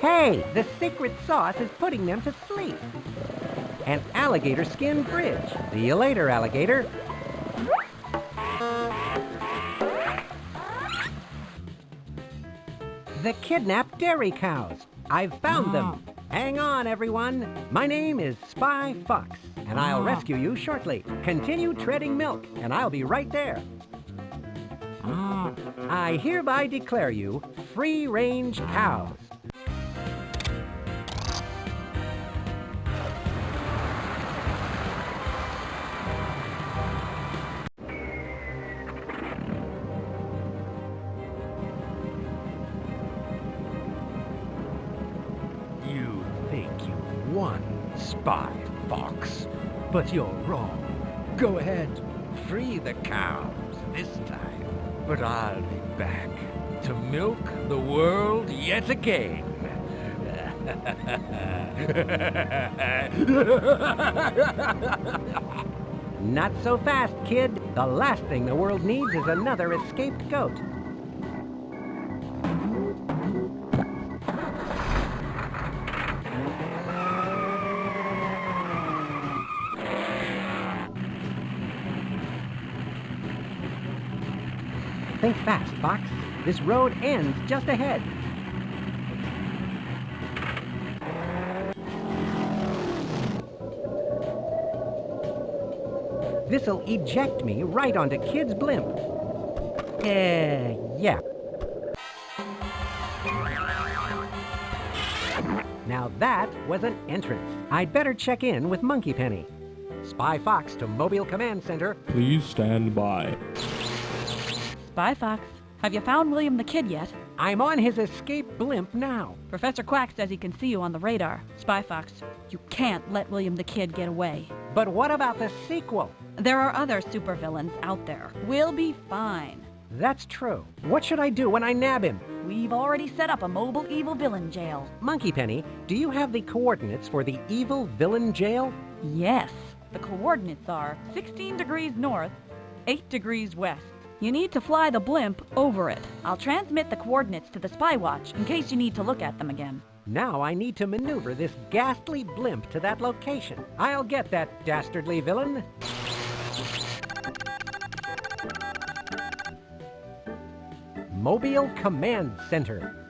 Hey, the secret sauce is putting them to sleep. An alligator skin bridge. See you later, alligator. The kidnapped dairy cows. I've found them. Hang on, everyone. My name is Spy Fox, and I'll rescue you shortly. Continue treading milk, and I'll be right there. I hereby declare you free-range cows. You think you've won, Spy Fox, but you're wrong. Go ahead, free the cows this time. But I'll be back to milk the world yet again. Not so fast, kid. The last thing the world needs is another escaped goat. Think fast, Fox. This road ends just ahead. This'll eject me right onto Kid's blimp. Yeah. Now that was an entrance. I'd better check in with Monkey Penny. Spy Fox to Mobile Command Center. Please stand by. Spy Fox, have you found William the Kid yet? I'm on his escape blimp now. Professor Quack says he can see you on the radar. Spy Fox, you can't let William the Kid get away. But what about the sequel? There are other supervillains out there. We'll be fine. That's true. What should I do when I nab him? We've already set up a mobile evil villain jail. Monkey Penny, do you have the coordinates for the evil villain jail? Yes. The coordinates are 16 degrees north, 8 degrees west. You need to fly the blimp over it. I'll transmit the coordinates to the Spy Watch in case you need to look at them again. Now I need to maneuver this ghastly blimp to that location. I'll get that dastardly villain. Mobile Command Center.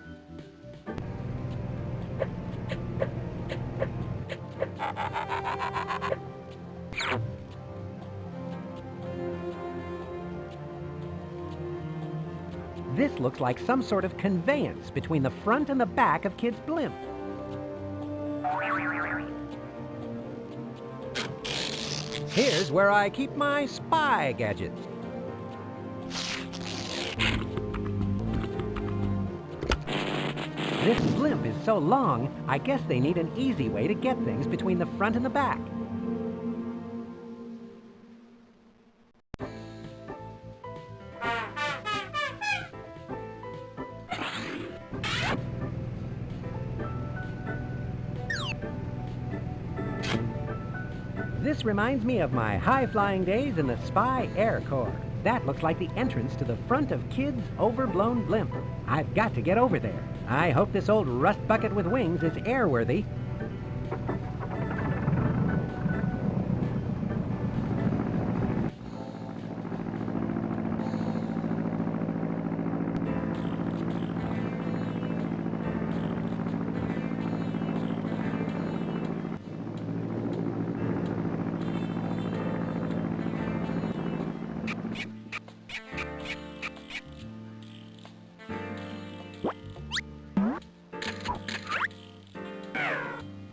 This looks like some sort of conveyance between the front and the back of Kid's blimp. Here's where I keep my spy gadgets. This blimp is so long, I guess they need an easy way to get things between the front and the back. This reminds me of my high-flying days in the Spy Air Corps. That looks like the entrance to the front of Kid's overblown blimp. I've got to get over there. I hope this old rust bucket with wings is airworthy.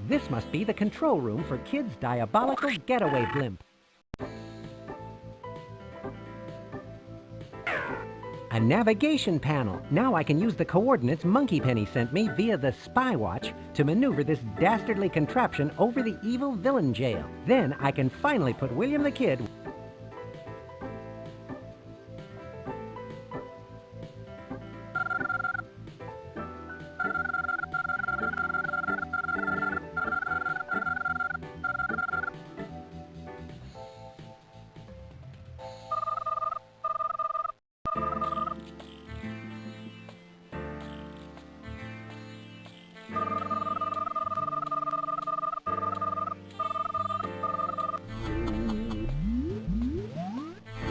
This must be the control room for Kid's diabolical getaway blimp. A navigation panel. Now I can use the coordinates Monkey Penny sent me via the Spy Watch to maneuver this dastardly contraption over the evil villain jail. Then I can finally put William the Kid...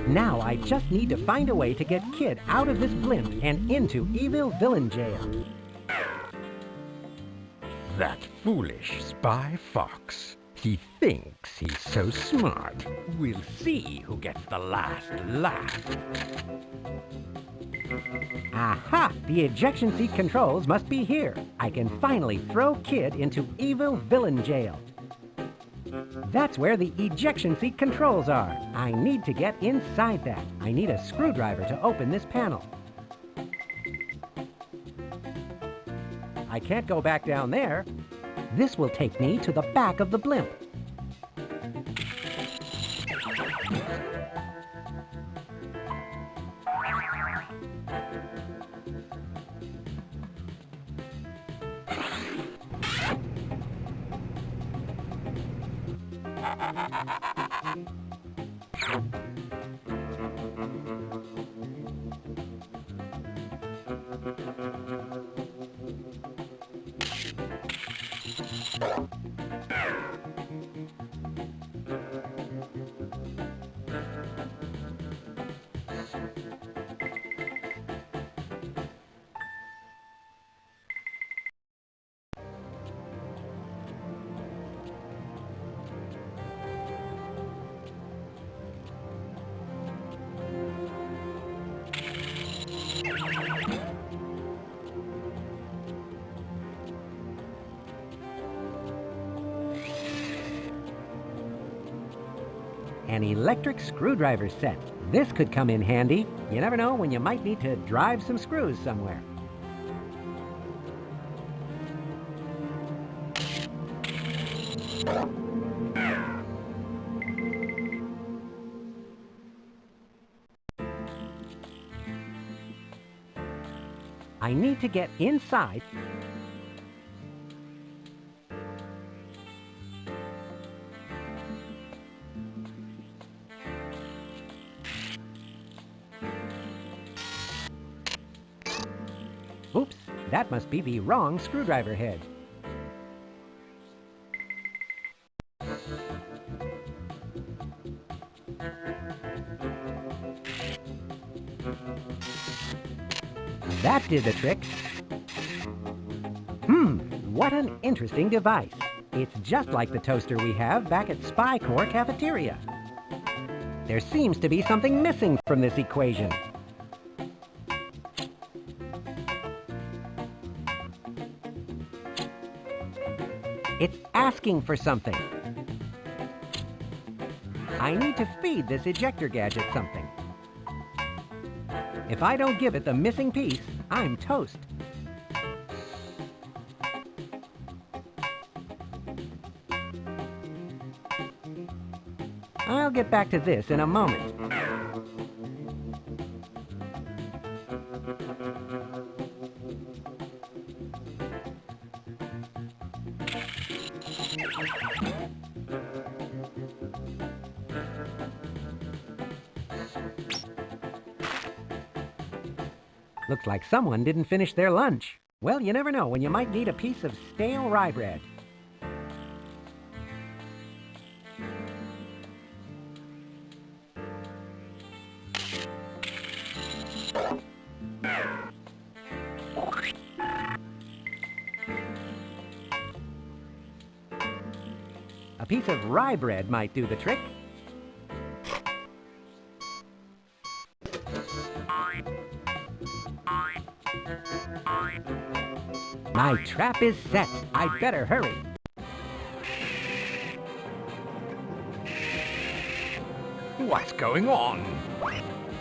Now I just need to find a way to get Kid out of this blimp and into evil villain jail. That foolish Spy Fox. He thinks he's so smart. We'll see who gets the last laugh. Aha! The ejection seat controls must be here. I can finally throw Kid into evil villain jail. That's where the ejection seat controls are. I need to get inside that. I need a screwdriver to open this panel. I can't go back down there. This will take me to the back of the blimp. An electric screwdriver set. This could come in handy. You never know when you might need to drive some screws somewhere. I need to get inside. Oops, that must be the wrong screwdriver head. That did the trick. What an interesting device. It's just like the toaster we have back at Spy Corps Cafeteria. There seems to be something missing from this equation. It's asking for something. I need to feed this ejector gadget something. If I don't give it the missing piece, I'm toast. I'll get back to this in a moment. Looks like someone didn't finish their lunch. Well, you never know when you might need a piece of stale rye bread. A piece of rye bread might do the trick. My trap is set. I'd better hurry. What's going on?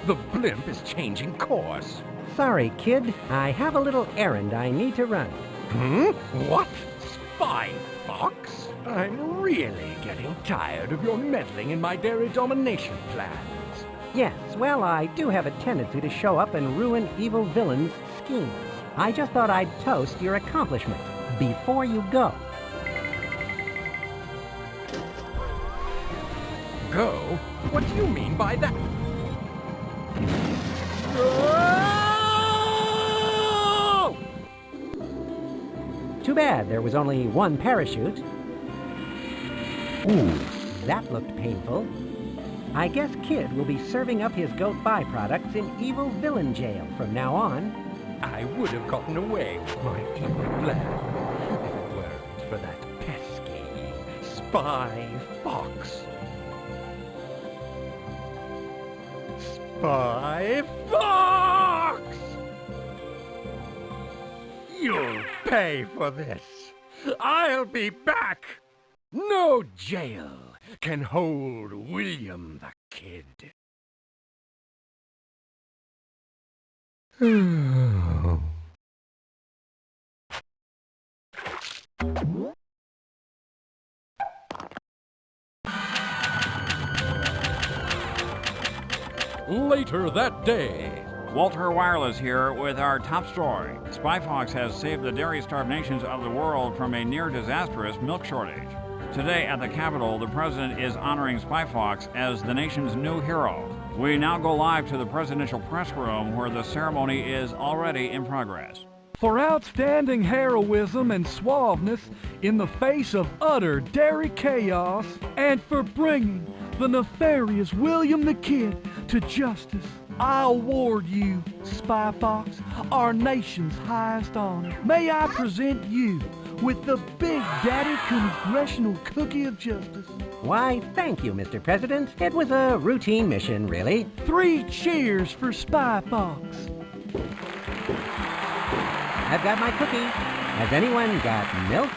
The blimp is changing course. Sorry, kid. I have a little errand I need to run. What? Spy fox? I'm really getting tired of your meddling in my dairy domination plans. Yes, well, I do have a tendency to show up and ruin evil villains' schemes. I just thought I'd toast your accomplishment before you go. Go? What do you mean by that? Oh! Too bad there was only one parachute. Ooh, that looked painful. I guess Kid will be serving up his goat byproducts in evil villain jail from now on. I would have gotten away with my evil plan if it weren't for that pesky spy fox. Spy fox! You'll pay for this. I'll be back. No jail can hold William the Kid. Later that day. Walter Wireless here with our top story. Spy Fox has saved the dairy-starved nations of the world from a near-disastrous milk shortage. Today at the Capitol, the President is honoring Spy Fox as the nation's new hero. We now go live to the presidential press room where the ceremony is already in progress. For outstanding heroism and suaveness in the face of utter dairy chaos, and for bringing the nefarious William the Kid to justice, I award you, Spy Fox, our nation's highest honor. May I present you with the Big Daddy Congressional Cookie of Justice. Why, thank you, Mr. President. It was a routine mission, really. 3 cheers for Spy Fox. I've got my cookie. Has anyone got milk?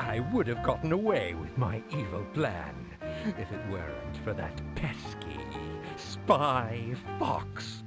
I would have gotten away with my evil plan if it weren't for that pesky spy fox.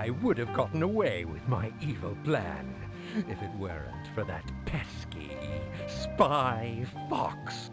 I would have gotten away with my evil plan if it weren't for that pesky spy fox.